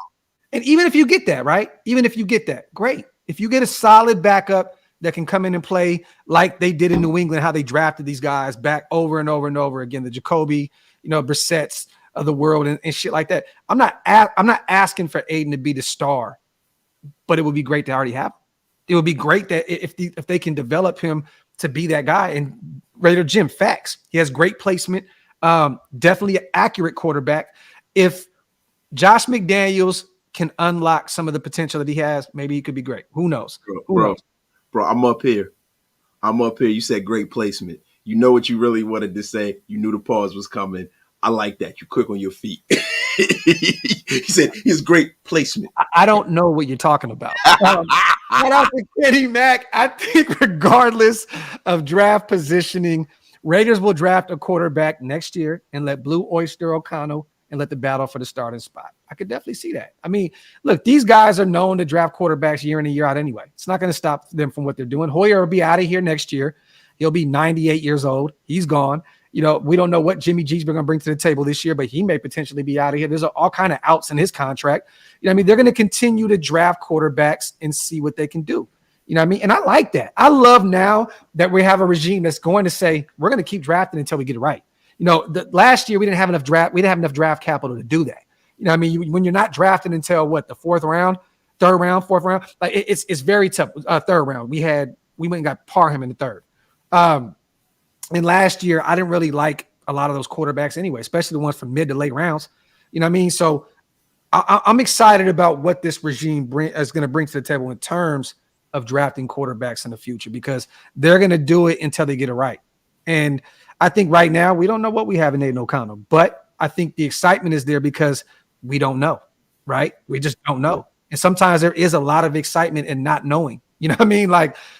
And even if you get that, right? Even if you get that, great. If you get a solid backup that can come in and play like they did in New England, how they drafted these guys back over and over and over again, the Jacoby, Brissett's of the world and shit like that. I'm not asking for Aiden to be the star, but it would be great to already have him. It would be great that if they can develop him to be that guy. And Raider Jim, facts. He has great placement. Definitely an accurate quarterback. If Josh McDaniels can unlock some of the potential that he has, maybe he could be great. Who knows? Bro, I'm up here. You said great placement. You know what you really wanted to say. You knew the pause was coming. I like that. You quick on your feet. He said his great placement. I don't know what you're talking about. Shout out to Kenny Mack. I think regardless of draft positioning, Raiders will draft a quarterback next year and let Blue Oyster O'Connell and let the battle for the starting spot. I could definitely see that. I mean, look, these guys are known to draft quarterbacks year in and year out anyway. It's not going to stop them from what they're doing. Hoyer will be out of here next year. He'll be 98 years old. He's gone. We don't know what Jimmy G's going to bring to the table this year, but he may potentially be out of here. There's all kind of outs in his contract. They're going to continue to draft quarterbacks and see what they can do. And I like that. I love now that we have a regime that's going to say, we're going to keep drafting until we get it right. Last year we didn't have enough draft. We didn't have enough draft capital to do that. When you're not drafting until what, the 4th round, 3rd round, 4th round, like it's very tough. 3rd round, we went and got Parham in the 3rd. And last year, I didn't really like a lot of those quarterbacks anyway, especially the ones from mid to late rounds. So I'm excited about what this regime is going to bring to the table in terms of drafting quarterbacks in the future, because they're going to do it until they get it right. And I think right now we don't know what we have in Aiden O'Connell, but I think the excitement is there because we don't know, right? We just don't know. And sometimes there is a lot of excitement in not knowing.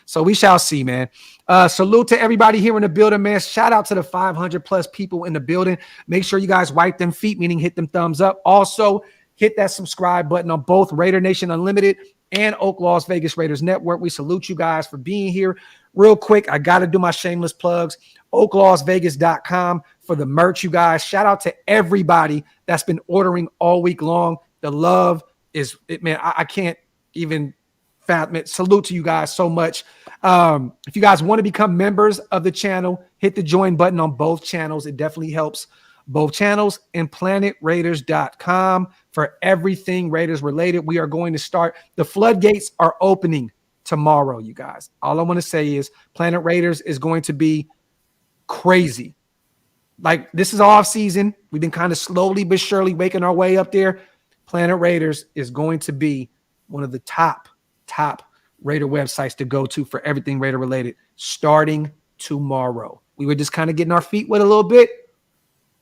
So we shall see, man. Salute to everybody here in the building, man. Shout out to the 500 plus people in the building. Make sure you guys wipe them feet, meaning hit them thumbs up. Also, hit that subscribe button on both Raider Nation Unlimited and OakLosVegas Raiders Network. We salute you guys for being here. Real quick, I got to do my shameless plugs. OakLosVegas.com for the merch, you guys. Shout out to everybody that's been ordering all week long. The love is, man, I can't even salute to you guys so much. If you guys want to become members of the channel, hit the join button on both channels. It definitely helps both channels. And planetraiders.com for everything Raiders related. We are going to start. The floodgates are opening tomorrow, you guys. All I want to say is Planet Raiders is going to be crazy. Like, this is off season. We've been kind of slowly but surely making our way up there. Planet Raiders is going to be one of the top Raider websites to go to for everything Raider related starting tomorrow. We were just kind of getting our feet wet a little bit.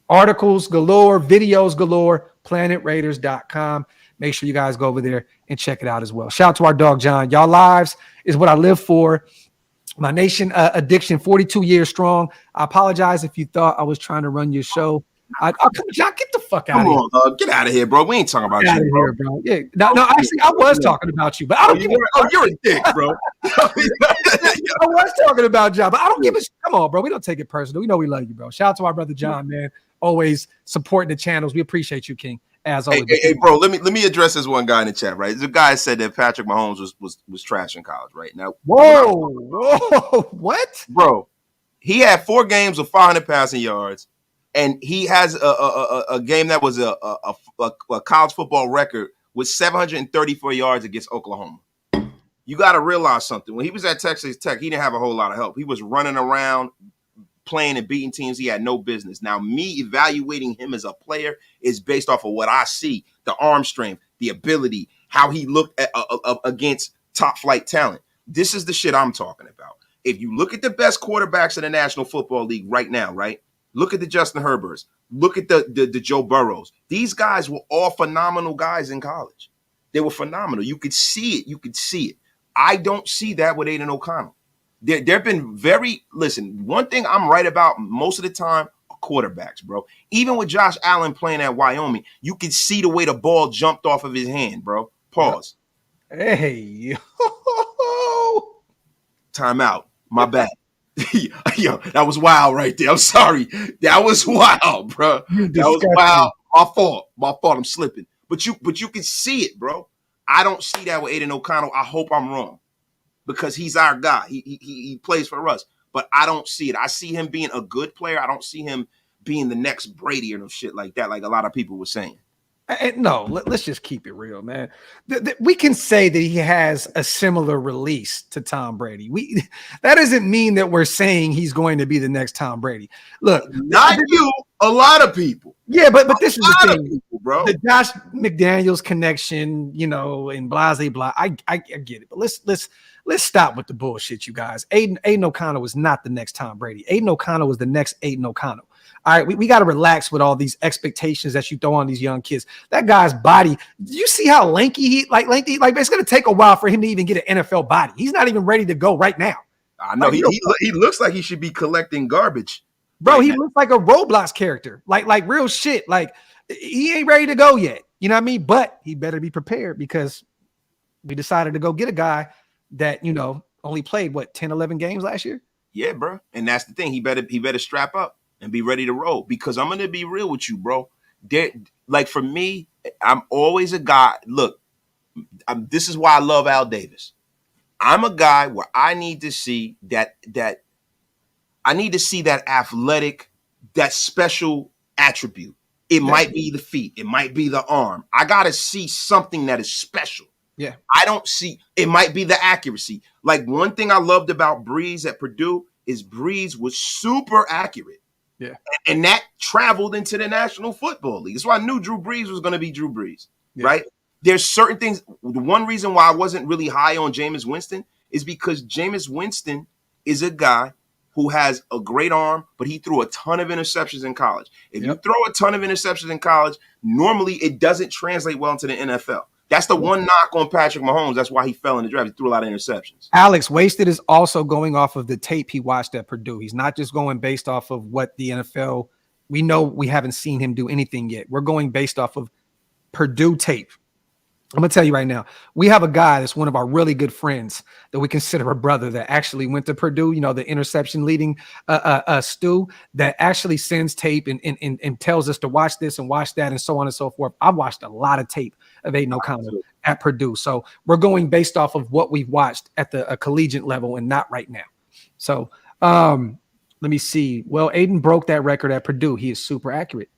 Articles galore, videos galore, planetraiders.com. Make sure you guys go over there and check it out as well. Shout out to our dog, John. Y'all lives is what I live for. My nation addiction, 42 years strong. I apologize if you thought I was trying to run your show. John, get the fuck out of here. Come on, dog. Get out of here, bro. We ain't talking about Get out you, of bro. here, bro. Yeah. No, actually, I was talking about you, but I don't give a fuck. You're a dick, bro. I was talking about John, but I don't give a come on, bro. We don't take it personal. We know we love you, bro. Shout out to our brother John, man. Always supporting the channels. We appreciate you, King. As always. Hey, bro, let me address this one guy in the chat, right? The guy said that Patrick Mahomes was trash in college, right? Now, whoa, what? Bro, he had 4 games of 500 passing yards, and he has a game that was a college football record with 734 yards against Oklahoma. You got to realize something. When he was at Texas Tech, he didn't have a whole lot of help. He was running around, playing and beating teams he had no business. Now, me evaluating him as a player is based off of what I see, the arm strength, the ability, how he looked against top flight talent. This is the shit I'm talking about. If you look at the best quarterbacks in the National Football League right now, right? Look at the Justin Herberts. Look at the Joe Burrows. These guys were all phenomenal guys in college. They were phenomenal. You could see it. You could see it. I don't see that with Aiden O'Connell. There have been listen, one thing I'm right about most of the time are quarterbacks, bro. Even with Josh Allen playing at Wyoming, you could see the way the ball jumped off of his hand, bro. Pause. Hey. Time out. My bad. Yo, that was wild right there. I'm sorry. That was wild, bro. That was wild. My fault. I'm slipping. But you can see it, bro. I don't see that with Aiden O'Connell. I hope I'm wrong because he's our guy. He plays for us. But I don't see it. I see him being a good player. I don't see him being the next Brady or no shit like that, like a lot of people were saying. No, let's just keep it real, man. We can say that he has a similar release to Tom Brady. That doesn't mean that we're saying he's going to be the next Tom Brady. Look, not you, a lot of people. Yeah, but this is the thing, people, bro. The Josh McDaniels connection, and blah. I get it, but let's stop with the bullshit, you guys. Aiden O'Connell was not the next Tom Brady. Aiden O'Connell was the next Aiden O'Connell. All right, we got to relax with all these expectations that you throw on these young kids. That guy's body, do you see how lanky lengthy? It's going to take a while for him to even get an NFL body. He's not even ready to go right now. I know he looks like he should be collecting garbage. Bro, he looks like a Roblox character, like real shit. Like he ain't ready to go yet. You know what I mean? But he better be prepared because we decided to go get a guy that, only played 10, 11 games last year. Yeah, bro. And that's the thing. He better strap up and be ready to roll because I'm going to be real with you, bro. For me, I'm always a guy. Look, this is why I love Al Davis. I'm a guy where I need to see that athletic, that special attribute. It might be the feet. It might be the arm. I got to see something that is special. Yeah. I don't see, it might be the accuracy. Like one thing I loved about Breeze at Purdue is Breeze was super accurate. Yeah. And that traveled into the National Football League. That's why I knew Drew Brees was going to be Drew Brees, right? There's certain things. The one reason why I wasn't really high on Jameis Winston is because Jameis Winston is a guy who has a great arm, but he threw a ton of interceptions in college. If you throw a ton of interceptions in college, normally it doesn't translate well into the NFL. That's the one knock on Patrick Mahomes. That's why he fell in the draft. He threw a lot of interceptions. Alex, Wasted is also going off of the tape he watched at Purdue. He's not just going based off of what the NFL, we know we haven't seen him do anything yet. We're going based off of Purdue tape. I'm going to tell you right now, we have a guy that's one of our really good friends that we consider a brother that actually went to Purdue, the interception leading Stu, that actually sends tape and tells us to watch this and watch that and so on and so forth. I've watched a lot of tape of Aiden O'Connell at Purdue. So we're going based off of what we've watched at the collegiate level and not right now. So let me see. Well, Aiden broke that record at Purdue. He is super accurate.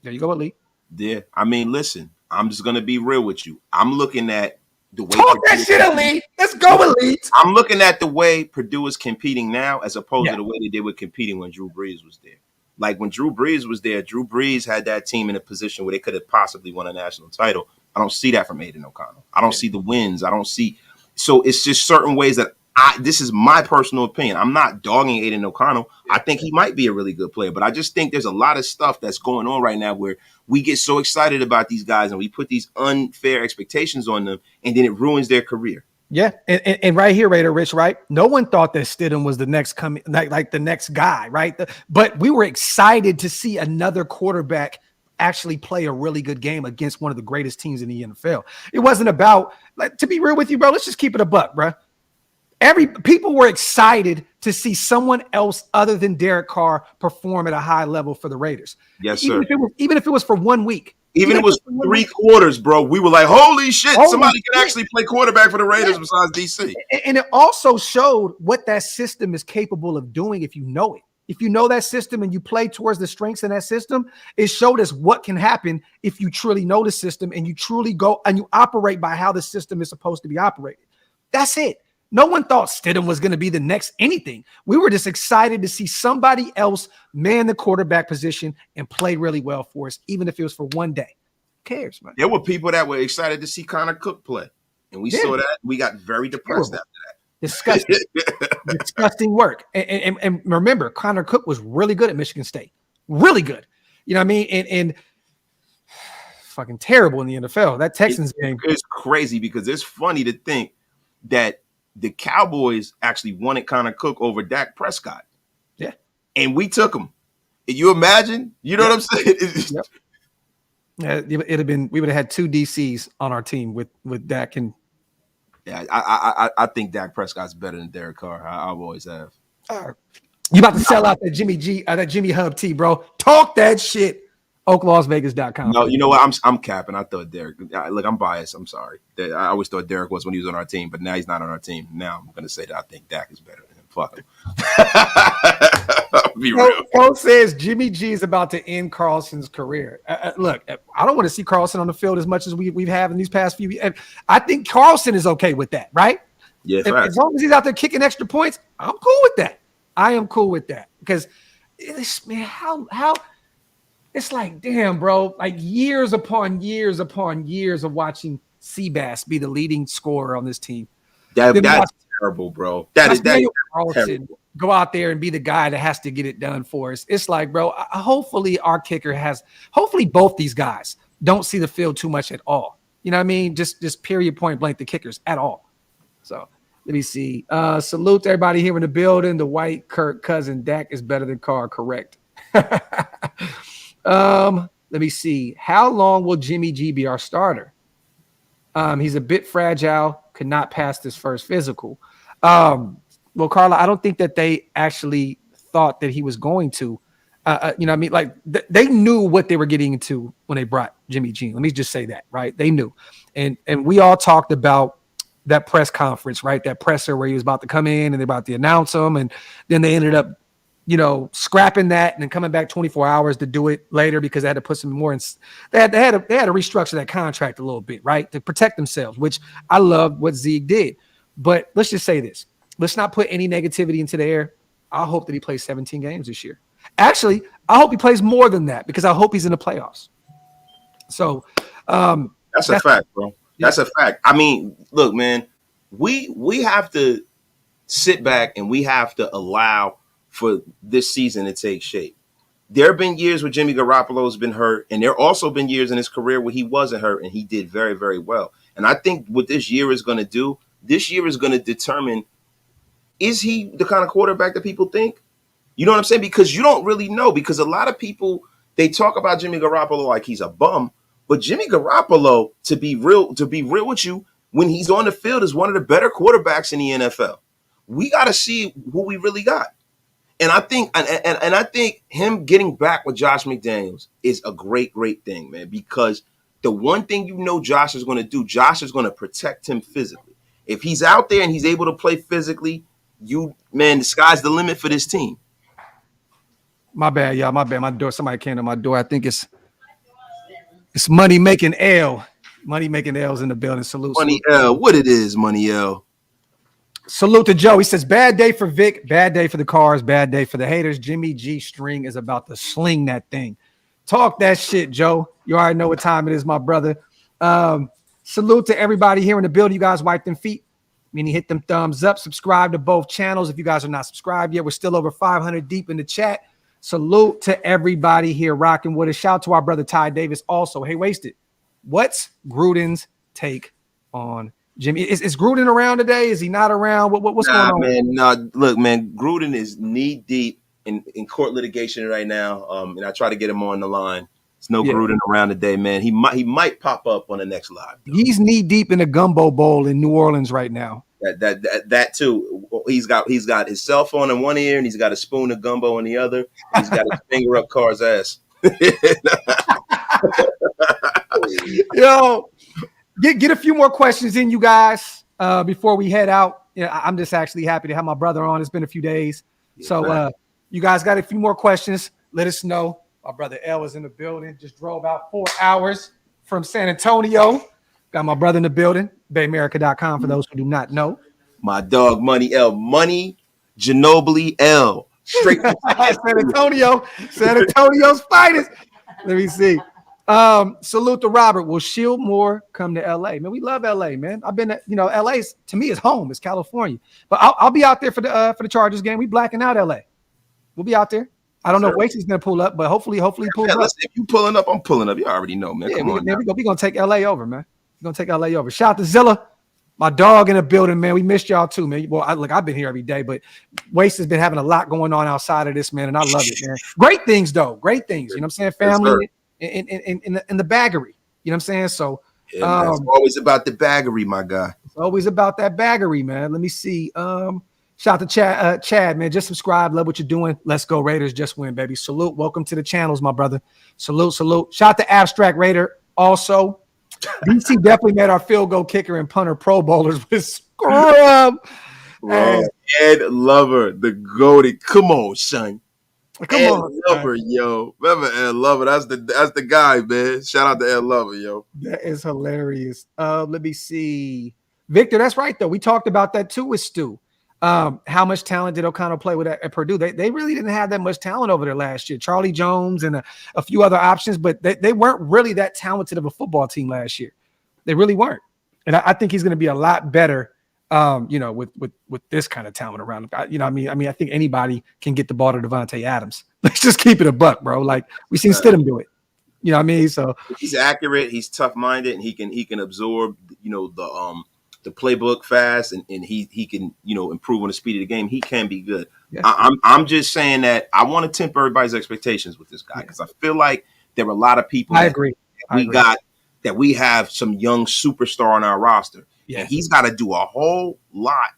There you go, Elite. Yeah. I mean, listen. I'm just going to be real with you. I'm looking at the way talk that shit, Elite. Let's go, Elite. I'm looking at the way Purdue is competing now as opposed to the way they were competing when Drew Brees was there. Like when Drew Brees was there, Drew Brees had that team in a position where they could have possibly won a national title. I don't see that from Aiden O'Connell. I don't see the wins. I don't see. So it's just certain ways that This is my personal opinion. I'm not dogging Aiden O'Connell. I think he might be a really good player, but I just think there's a lot of stuff that's going on right now where we get so excited about these guys and we put these unfair expectations on them, and then it ruins their career. Yeah, and right here, Raider Rich, right? No one thought that Stidham was the next coming, like the next guy, right? But we were excited to see another quarterback actually play a really good game against one of the greatest teams in the NFL. It wasn't about, like, to be real with you, bro. Let's just keep it a buck, bro. People were excited to see someone else other than Derek Carr perform at a high level for the Raiders. Yes, sir. Even if it was for 1 week. Even if it was 3 quarters, bro, we were like, holy shit, somebody can actually play quarterback for the Raiders besides DC. And it also showed what that system is capable of doing if you know it. If you know that system and you play towards the strengths in that system, it showed us what can happen if you truly know the system and you truly go and you operate by how the system is supposed to be operated. That's it. No one thought Stidham was going to be the next anything. We were just excited to see somebody else man the quarterback position and play really well for us, even if it was for 1 day. Who cares, man? There were people that were excited to see Connor Cook play, and we saw that. We got very depressed after that. Disgusting. Disgusting work. And remember, Connor Cook was really good at Michigan State. Really good. You know what I mean? And fucking terrible in the NFL. That Texans game. It's crazy because it's funny to think that the Cowboys actually wanted Connor Cook over Dak Prescott. Yeah. And we took him. You imagine? You know what I'm saying? Yep. Yeah, it'd have been, we would have had 2 DCs on our team with Dak and. Yeah, I think Dak Prescott's better than Derek Carr. I've always have. You about to sell out that Jimmy Hub T, bro. Talk that shit. OakLosVegas.com. No, you know what? I'm capping. I thought Derek. Look, I'm biased. I'm sorry. I always thought Derek was when he was on our team, but now he's not on our team. Now I'm gonna say that I think Dak is better than him. Fuck him. Be real. Pro says Jimmy G is about to end Carlson's career. Look, I don't want to see Carlson on the field as much as we've had in these past few years. I think Carlson is okay with that, right? Yeah. As long as he's out there kicking extra points, I'm cool with that. I am cool with that because, man, how it's like, damn, bro, like years upon years upon years of watching Seabass be the leading scorer on this team. That's terrible, bro. That is Carlson go out there and be the guy that has to get it done for us. It's like, bro, hopefully our kicker hopefully both these guys don't see the field too much at all. You know what I mean? Just period, point blank, the kickers at all. So let me see. Salute to everybody here in the building. The white Kirk cousin Dak is better than Carr. Correct. Let me see. How long will Jimmy G be our starter? He's a bit fragile, could not pass this first physical. Well, Carla, I don't think that they actually thought that he was going to. You know what I mean? Like they knew what they were getting into when they brought Jimmy G. Let me just say that, right? They knew. And we all talked about that press conference, right? That presser where he was about to come in and they're about to announce him. And then they ended up, scrapping that and then coming back 24 hours to do it later because they had to put some more in. They had to restructure that contract a little bit, right? To protect themselves, which I love what Zeke did. But let's just say this. Let's not put any negativity into the air. I hope that he plays 17 games this year. Actually, I hope he plays more than that because I hope he's in the playoffs. So that's a fact, bro. That's a fact. I mean, look, man, we have to sit back and we have to allow for this season to take shape. There have been years where Jimmy Garoppolo has been hurt, and there have also been years in his career where he wasn't hurt and he did very, very well. And I think what this year is going to do, this year is going to determine, is he the kind of quarterback that people think? You know what I'm saying? Because you don't really know, because a lot of people, they talk about Jimmy Garoppolo like he's a bum, but Jimmy Garoppolo, to be real with you, when he's on the field is one of the better quarterbacks in the NFL. We got to see who we really got. And I think and I think him getting back with Josh McDaniels is a great, great thing, man, because the one thing Josh is going to do, Josh is going to protect him physically. If he's out there and he's able to play physically, the sky's the limit for this team. My bad, y'all. My bad. My door. Somebody came to my door. I think it's Money Making L. Money Making L's in the building. Salute. Money L. What it is, Money L. Salute to Joe. He says, bad day for Vic, bad day for the Cars, bad day for the haters. Jimmy G string is about to sling that thing. Talk that shit, Joe. You already know what time it is, my brother. Salute to everybody here in the building. You guys wipe them feet. meaning hit them thumbs up, subscribe to both channels. If you guys are not subscribed yet, we're still over 500 deep in the chat. Salute to everybody here rocking with us. Shout out to our brother Ty Davis also. Hey, Wasted, what's Gruden's take on Jimmy? Is Gruden around today? Is he not around? What's going on? Man, no, look, man, Gruden is knee deep in court litigation right now. And I try to get him on the line. There's no Gruden around today, man. He might pop up on the next live, though. He's knee deep in a gumbo bowl in New Orleans right now. That too. He's got his cell phone in one ear and he's got a spoon of gumbo in the other. He's got his finger up Carr's ass. Yo, get a few more questions in, you guys, before we head out. I'm just actually happy to have my brother on. It's been a few days. So you guys got a few more questions. Let us know. My brother L is in the building. Just drove about 4 hours from San Antonio. Got my brother in the building. BayAmerica.com for those who do not know. My dog Money L. Money Ginobili L. Straight from San Antonio. San Antonio's finest. Let me see. Salute to Robert. Will Shieldmore come to LA? Man, we love LA, man. I've been, LA to me is home. It's California. But I'll be out there for the Chargers game. We blacking out LA. We'll be out there. I don't know if Wasey's gonna pull up, but hopefully he pulls up. Listen, if you pulling up, I'm pulling up. You already know, man. Yeah, we're gonna take LA over, man. We're gonna take LA over. Shout out to Zilla, my dog in the building, man. We missed y'all too, man. Well, I've been here every day, but Waste has been having a lot going on outside of this, man, and I love it, man. Great things, though. Great things. You know what I'm saying? Family in the baggery. You know what I'm saying? So it's always about the baggery, my guy. It's always about that baggery, man. Let me see. Shout out to Chad, man. Just subscribe. Love what you're doing. Let's go Raiders. Just win, baby. Salute. Welcome to the channels, my brother. Salute. Shout out to Abstract Raider. Also, DC definitely made our field goal kicker and punter Pro Bowlers with scrub. Ed Lover, the goated. Come on, son. Come Ed on, Lover, yo. Remember Ed Lover? That's the guy, man. Shout out to Ed Lover, yo. That is hilarious. Let me see. Victor, that's right, though. We talked about that too with Stu. How much talent did O'Connell play with at Purdue? They really didn't have that much talent over there last year. Charlie Jones and a few other options, but they weren't really that talented of a football team last year. They really weren't. And I think he's going to be a lot better, with this kind of talent around him. I mean, I think anybody can get the ball to Devontae Adams. Let's just keep it a buck, bro. Like we seen Stidham do it. You know what I mean? So he's accurate. He's tough-minded, and he can absorb, the playbook fast, and he can, improve on the speed of the game. He can be good. Yeah. I'm just saying that I want to temper everybody's expectations with this guy because I feel like there are a lot of people. I agree. That we have some young superstar on our roster. Yeah. And he's got to do a whole lot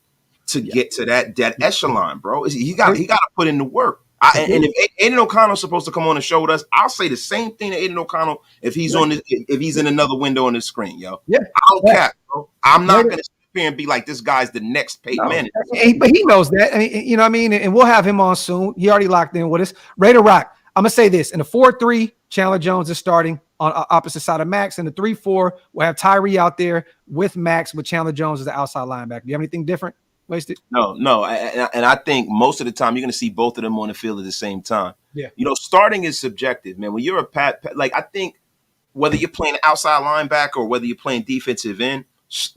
to get to that echelon, bro. He got to put in the work. And if Aiden O'Connell's supposed to come on the show with us, I'll say the same thing to Aiden O'Connell if he's if he's in another window on the screen, yo. Yeah. I don't care, bro. I'm not going to sit here and be like, this guy's the next Peyton Manning. But he knows that. I mean, you know what I mean? And we'll have him on soon. He already locked in with us. Raider Rock. I'm going to say this. In the 4-3, Chandler Jones is starting on opposite side of Max. In the 3-4, we'll have Tyree out there with Max, with Chandler Jones as the outside linebacker. Do you have anything different? Wasted? No. And I think most of the time you're going to see both of them on the field at the same time. Yeah. Starting is subjective, man. When you're a like I think whether you're playing outside linebacker or whether you're playing defensive end,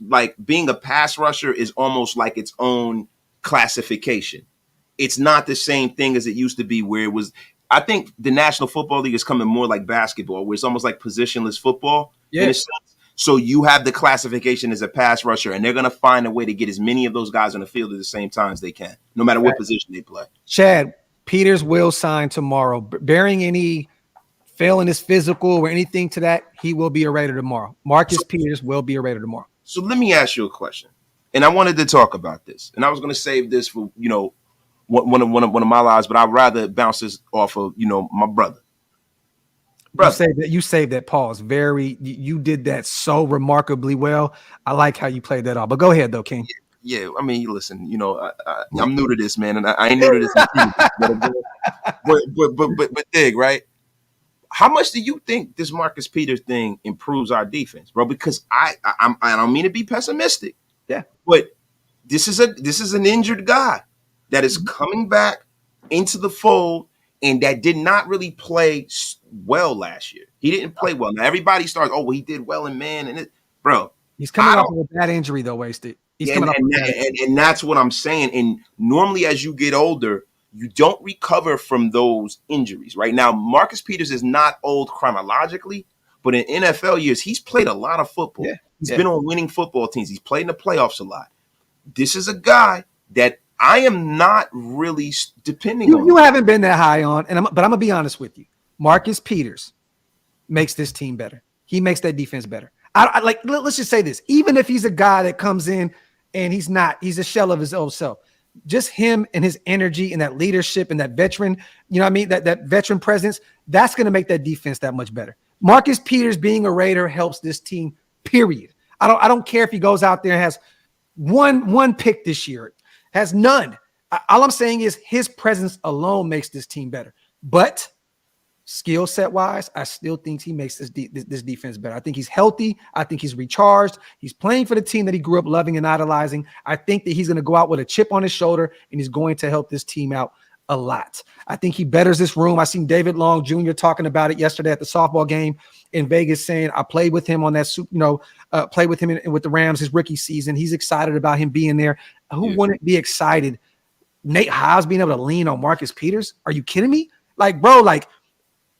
like being a pass rusher is almost like its own classification. It's not the same thing as it used to be where it was. I think the National Football League is coming more like basketball, where it's almost like positionless football. Yeah. In a sense. So you have the classification as a pass rusher, and they're going to find a way to get as many of those guys on the field at the same time as they can, no matter what position they play. Chad, Peters will sign tomorrow. Bearing any failing his physical or anything to that, he will be a Raider tomorrow. Marcus Peters will be a Raider tomorrow. So let me ask you a question. And I wanted to talk about this. And I was going to save this for, one of my lives, but I'd rather bounce this off of, my brother. You saved that pause. You did that so remarkably well. I like how you played that off. But go ahead though, King. Yeah. I mean, listen, I'm new to this, man, and I ain't new to this. but dig, right? How much do you think this Marcus Peters thing improves our defense, bro? Because I don't mean to be pessimistic. Yeah. But this is an injured guy that is coming back into the fold. And that did not really play well last year. He didn't play well. Now everybody starts, he did well in man, bro. He's coming off of a bad injury though, Wasted. He's Yeah, coming off. and that's what I'm saying. And normally, as you get older, you don't recover from those injuries. Right now, Marcus Peters is not old chronologically, but in NFL years, he's played a lot of football. Yeah, He's been on winning football teams. He's played in the playoffs a lot. This is a guy that I am not really depending on. You haven't been that high on, but I'm gonna be honest with you. Marcus Peters makes this team better. He makes that defense better. Let's just say this. Even if he's a guy that comes in and he's a shell of his old self, just him and his energy and that leadership and that veteran, you know what I mean? That veteran presence, that's going to make that defense that much better. Marcus Peters being a Raider helps this team, period. I don't care if he goes out there and has one pick this year, has none. All I'm saying is his presence alone makes this team better. But skill set wise, I still think he makes this defense better. I think he's healthy. I think he's recharged. He's playing for the team that he grew up loving and idolizing. I think that he's going to go out with a chip on his shoulder, and he's going to help this team out a lot. I think he betters this room. I seen David Long Jr. talking about it yesterday at the softball game in Vegas, saying I played with him on that, played with him with the Rams his rookie season. He's excited about him being there. Who wouldn't be excited? Nate Hobbs being able to lean on Marcus Peters? Are you kidding me? Like, bro, like,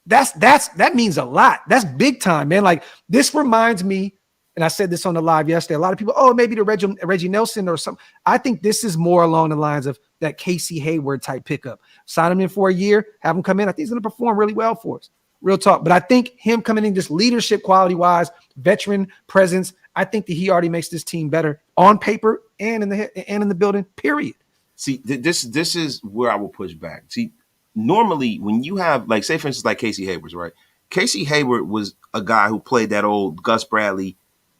that means a lot. That's big time, man. Like, this reminds me, and I said this on the live yesterday, a lot of people, maybe the Reggie Nelson or something. I think this is more along the lines of that Casey Hayward type pickup. Sign him in for a year, have him come in. I think he's going to perform really well for us. Real talk. But I think him coming in just leadership quality wise, veteran presence, I think that he already makes this team better on paper and in the building, period. See, this is where I will push back. See, normally when you have, like, say for instance, like Casey Hayward's, right? Casey Hayward was a guy who played that old Gus Bradley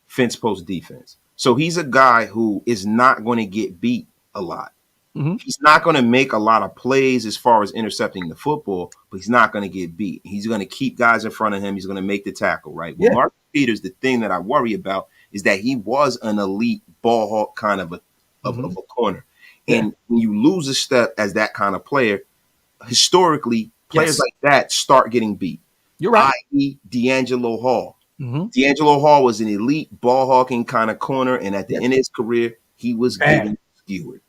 fence post defense. So he's a guy who is not going to get beat a lot. Mm-hmm. He's not going to make a lot of plays as far as intercepting the football, but he's not going to get beat. He's going to keep guys in front of him. He's going to make the tackle, right? With Marcus Peters, the thing that I worry about is that he was an elite ball hawk kind of a corner. And when you lose a step as that kind of player, historically, players like that start getting beat. You're right. I.e. D'Angelo Hall. Mm-hmm. D'Angelo Hall was an elite ball hawking kind of corner, and at the end of his career, he was getting skewered.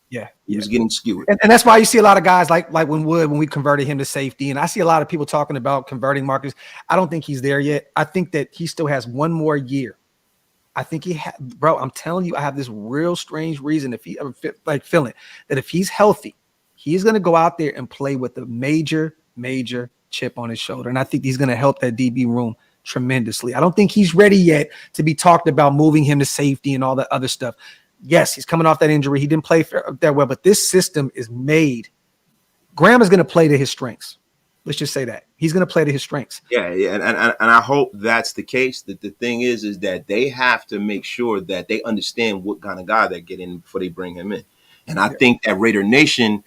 He was getting skewered. And that's why you see a lot of guys like when we converted him to safety, and I see a lot of people talking about converting Marcus. I don't think he's there yet. I think that he still has one more year. I think bro, I'm telling you, I have this real strange reason if he ever feeling that if he's healthy, he's going to go out there and play with a major chip on his shoulder. And I think he's going to help that DB room tremendously. I don't think he's ready yet to be talked about moving him to safety and all that other stuff. Yes, he's coming off that injury. He didn't play that well, but this system is made. Graham is going to play to his strengths. Let's just say that. He's going to play to his strengths. Yeah. And I hope that's the case. That the thing is that they have to make sure that they understand what kind of guy they're getting before they bring him in. And I think that Raider Nation,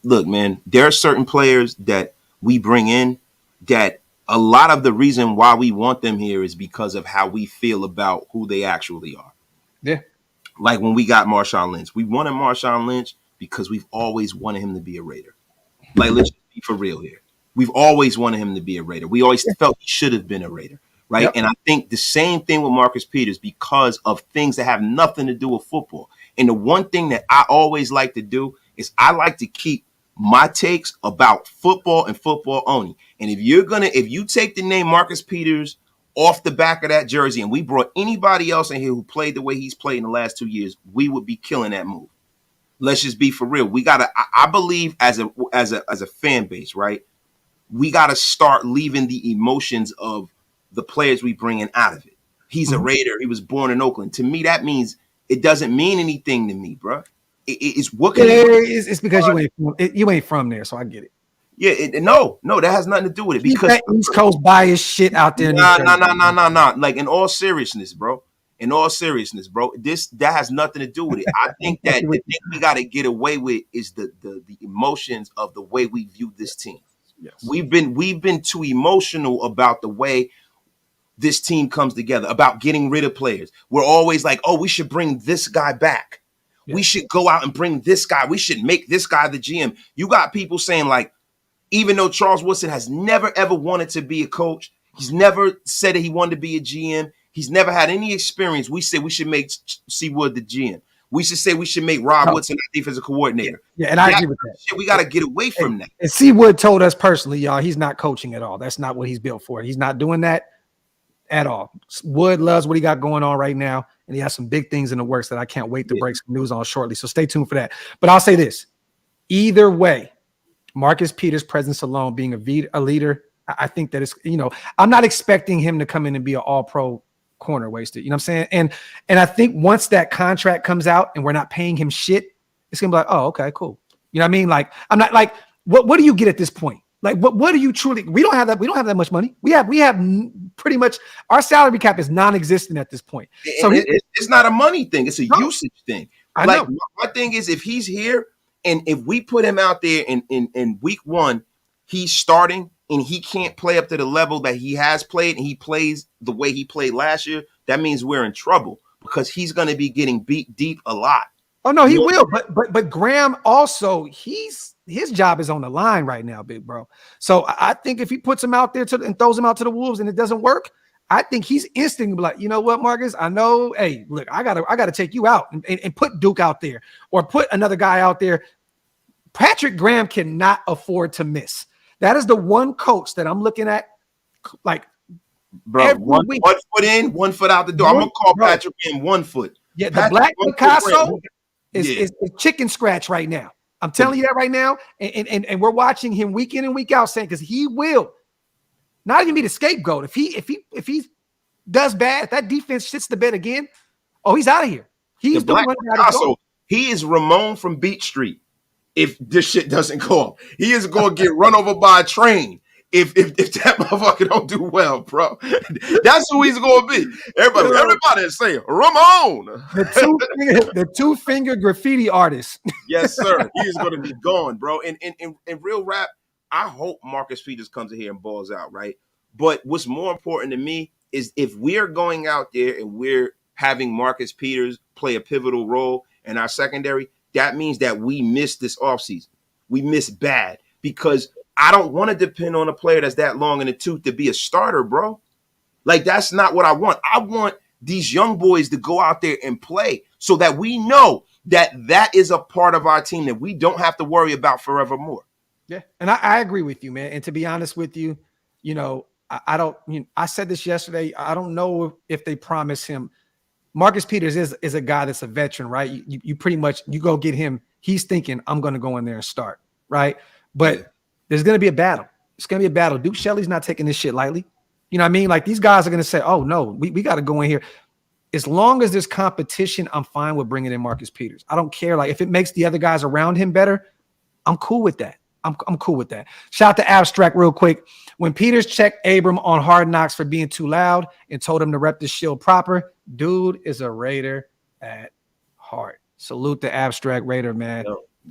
look, man, there are certain players that we bring in that a lot of the reason why we want them here is because of how we feel about who they actually are. Yeah. Like when we got Marshawn Lynch. We wanted Marshawn Lynch because we've always wanted him to be a Raider. Like, let's be for real here. We've always wanted him to be a Raider. We always felt he should have been a Raider, right? Yep. And I think the same thing with Marcus Peters because of things that have nothing to do with football. And the one thing that I always like to do is I like to keep my takes about football and football only. And if you take the name Marcus Peters off the back of that jersey and we brought anybody else in here who played the way he's played in the last 2 years, we would be killing that move. Let's just be for real. We gotta. I believe as a fan base, right? We gotta start leaving the emotions of the players we bring in out of it. He's a Raider. He was born in Oakland. To me, that means it doesn't mean anything to me, bro. It's what can it's because you ain't from there, so I get it. Yeah, no, that has nothing to do with it. Because that East Coast bias shit out there. Nah. Like in all seriousness, bro. That has nothing to do with it. I think that the thing we got to get away with is the emotions of the way we view this team. Yes. We've been too emotional about the way this team comes together, about getting rid of players. We're always like, oh, we should bring this guy back. Yeah. We should go out and bring this guy. We should make this guy the GM. You got people saying, like, even though Charles Woodson has never, ever wanted to be a coach, he's never said that he wanted to be a GM. He's never had any experience. We said we should make Seawood the GM. we should say we should make Rob Woodson our defensive coordinator. Yeah, and I agree with that. Shit, we got to get away from that. And C. Wood told us personally, y'all, he's not coaching at all. That's not what he's built for. He's not doing that at all. Wood loves what he got going on right now, and he has some big things in the works that I can't wait to break some news on shortly. So stay tuned for that. But I'll say this. Either way, Marcus Peters' presence alone, being a leader, I think that it's, I'm not expecting him to come in and be an all-pro corner wasted. You know what I'm saying? And I think once that contract comes out and we're not paying him shit, it's gonna be like, oh, okay, cool. You know what I mean? Like, I'm not like, what do you get at this point? Like, what do you truly? We don't have that much money. We have pretty much, our salary cap is non-existent at this point. So it's not a money thing. It's a usage thing. I know. My thing is, if he's here and if we put him out there in week 1, he's starting and he can't play up to the level that he has played and he plays the way he played last year, that means we're in trouble because he's going to be getting beat deep a lot. Oh no, he will. But Graham also, his job is on the line right now, big bro. So I think if he puts him out there and throws him out to the wolves and it doesn't work, I think he's instantly like, you know what, Marcus? I know. Hey, look, I gotta take you out and put Duke out there or put another guy out there. Patrick Graham cannot afford to miss. That is the one coach that I'm looking at, like, bro. One foot in, 1 foot out the door. I'm gonna call Patrick Graham 1 foot. Yeah, the Black Picasso is chicken scratch right now. I'm telling you that right now, and we're watching him week in and week out, saying because he will not even be the scapegoat if he does bad. If that defense shits the bed again, oh, he's out of here. He's the one Picasso. He is Ramon from Beach Street. If this shit doesn't go up, he is going to get run over by a train. If that motherfucker don't do well, bro, that's who he's going to be. Everybody is saying Ramon, the two finger graffiti artist. Yes, sir. He is going to be gone, bro. And real rap, I hope Marcus Peters comes in here and balls out, right? But what's more important to me is if we're going out there and we're having Marcus Peters play a pivotal role in our secondary, that means that we missed this offseason. We missed bad because I don't want to depend on a player that's that long in the tooth to be a starter, bro. Like, that's not what I want. I want these young boys to go out there and play so that we know that is a part of our team that we don't have to worry about forevermore. Yeah, and I agree with you, man. And to be honest with you, I don't. I said this yesterday. I don't know if they promise him. Marcus Peters is a guy that's a veteran, right? You pretty much, you go get him. He's thinking, I'm going to go in there and start, right? But there's going to be a battle. It's going to be a battle. Duke Shelley's not taking this shit lightly. You know what I mean? Like, these guys are going to say, oh, no, we got to go in here. As long as there's competition, I'm fine with bringing in Marcus Peters. I don't care. Like, if it makes the other guys around him better, I'm cool with that. I'm cool with that. Shout out to Abstract real quick. When Peters checked Abram on Hard Knocks for being too loud and told him to rep the shield proper, dude is a Raider at heart. Salute the Abstract Raider, man.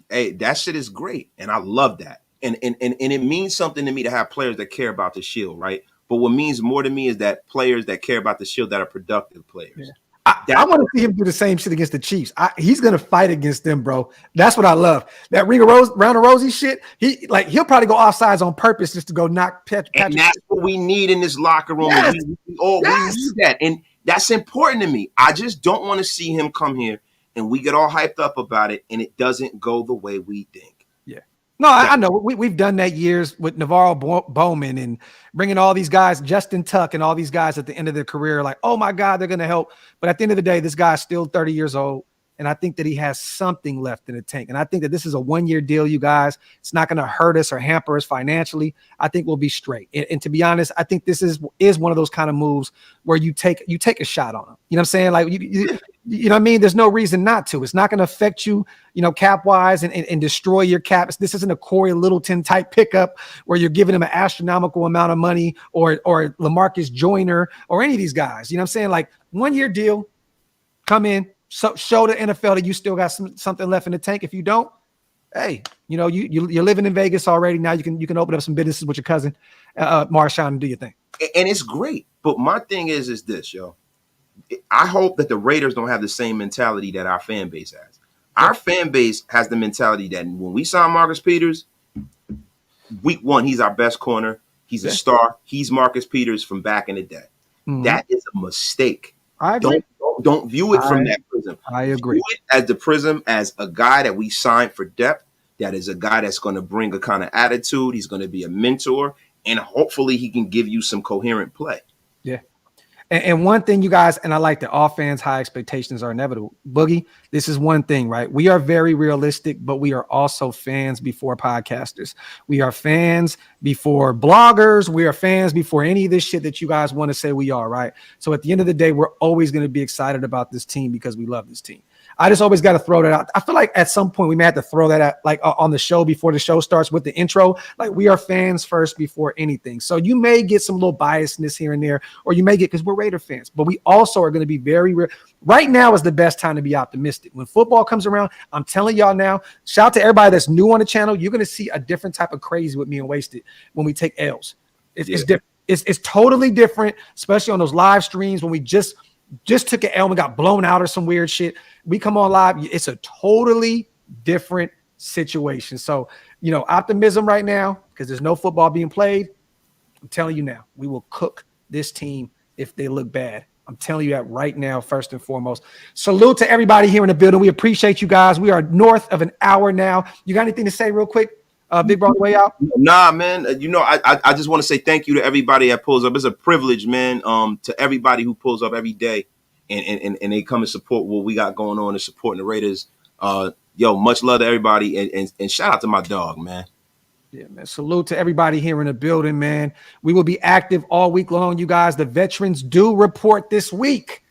Hey, that shit is great, and I love that. And it means something to me to have players that care about the shield, right? But what means more to me is that players that care about the shield that are productive players. Yeah. I want to see him do the same shit against the Chiefs. He's gonna fight against them, bro. That's what I love. That round of Rosie shit. He'll probably go offsides on purpose just to go knock Patrick. And that's what we need in this locker room. Yes. We need that, and that's important to me. I just don't want to see him come here and we get all hyped up about it, and it doesn't go the way we think. No, I know. We've done that years with Navarro Bowman and bringing all these guys, Justin Tuck and all these guys at the end of their career, like, oh, my God, they're going to help. But at the end of the day, this guy's still 30 years old, and I think that he has something left in the tank. And I think that this is a one-year deal, you guys. It's not going to hurt us or hamper us financially. I think we'll be straight. And to be honest, I think this is one of those kind of moves where you take a shot on him. You know what I'm saying? Like, you know what I mean? There's no reason not to. It's not going to affect you, cap-wise and destroy your cap. This isn't a Corey Littleton type pickup where you're giving him an astronomical amount of money or LaMarcus Joyner or any of these guys. You know what I'm saying? Like, one-year deal, come in, show the NFL that you still got something left in the tank. If you don't, hey, you're living in Vegas already. Now you can open up some businesses with your cousin, Marshawn, and do your thing. And it's great. But my thing is this, yo. I hope that the Raiders don't have the same mentality that our fan base has. Our fan base has the mentality that when we sign Marcus Peters, week 1, he's our best corner. He's a star. He's Marcus Peters from back in the day. Mm-hmm. That is a mistake. I agree. Don't view it from that prism. I agree. View it as the prism as a guy that we signed for depth. That is a guy that's going to bring a kind of attitude. He's going to be a mentor, and hopefully he can give you some coherent play. Yeah. And one thing, you guys, and I like that all fans' high expectations are inevitable. Boogie, this is one thing, right? We are very realistic, but we are also fans before podcasters. We are fans before bloggers. We are fans before any of this shit that you guys want to say we are, right? So at the end of the day, we're always going to be excited about this team because we love this team. I just always got to throw that out. I feel like at some point we may have to throw that out, like on the show before the show starts with the intro. Like, we are fans first before anything. So you may get some little biasness here and there, or you may get, because we're Raider fans, but we also are going to be very real. Right now is the best time to be optimistic. When football comes around, I'm telling y'all now, shout out to everybody that's new on the channel. You're going to see a different type of crazy with me and Wasted when we take L's. It's different. It's totally different, especially on those live streams when we just took an L and got blown out or some weird shit. We come on live. It's a totally different situation. So, optimism right now, because there's no football being played. I'm telling you now, we will cook this team if they look bad. I'm telling you that right now, first and foremost. Salute to everybody here in the building. We appreciate you guys. We are north of an hour now. You got anything to say real quick? Big Bro on the way out? Nah, man. I just want to say thank you to everybody that pulls up. It's a privilege, man, to everybody who pulls up every day and they come and support what we got going on and supporting the Raiders. Much love to everybody and shout out to my dog, man. Yeah, man. Salute to everybody here in the building, man. We will be active all week long, you guys. The veterans do report this week.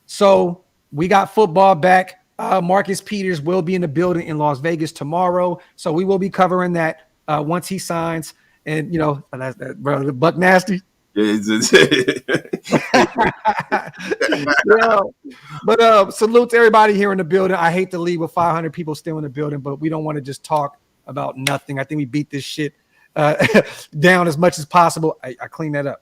So we got football back. Marcus Peters will be in the building in Las Vegas tomorrow. So we will be covering that once he signs. And, that's that, bro, the Buck Nasty. Yeah, but salute to everybody here in the building. I hate to leave with 500 people still in the building, but we don't want to just talk about nothing. I think we beat this shit down as much as possible. I clean that up.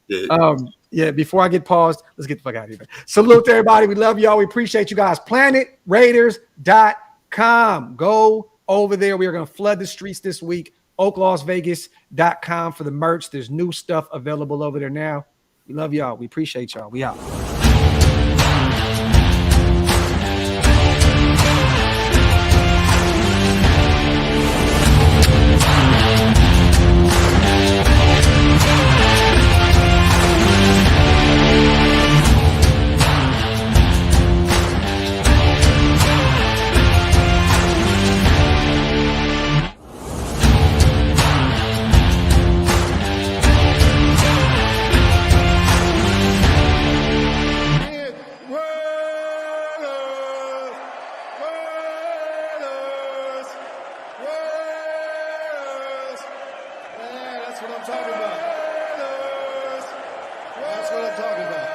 Yeah. Before I get paused, let's get the fuck out of here. Salute to everybody. We love y'all. We appreciate you guys. PlanetRaiders.com. Go over there. We are going to flood the streets this week. OakLosVegas.com for the merch. There's new stuff available over there now. We love y'all. We appreciate y'all. We out. That's what I'm talking about.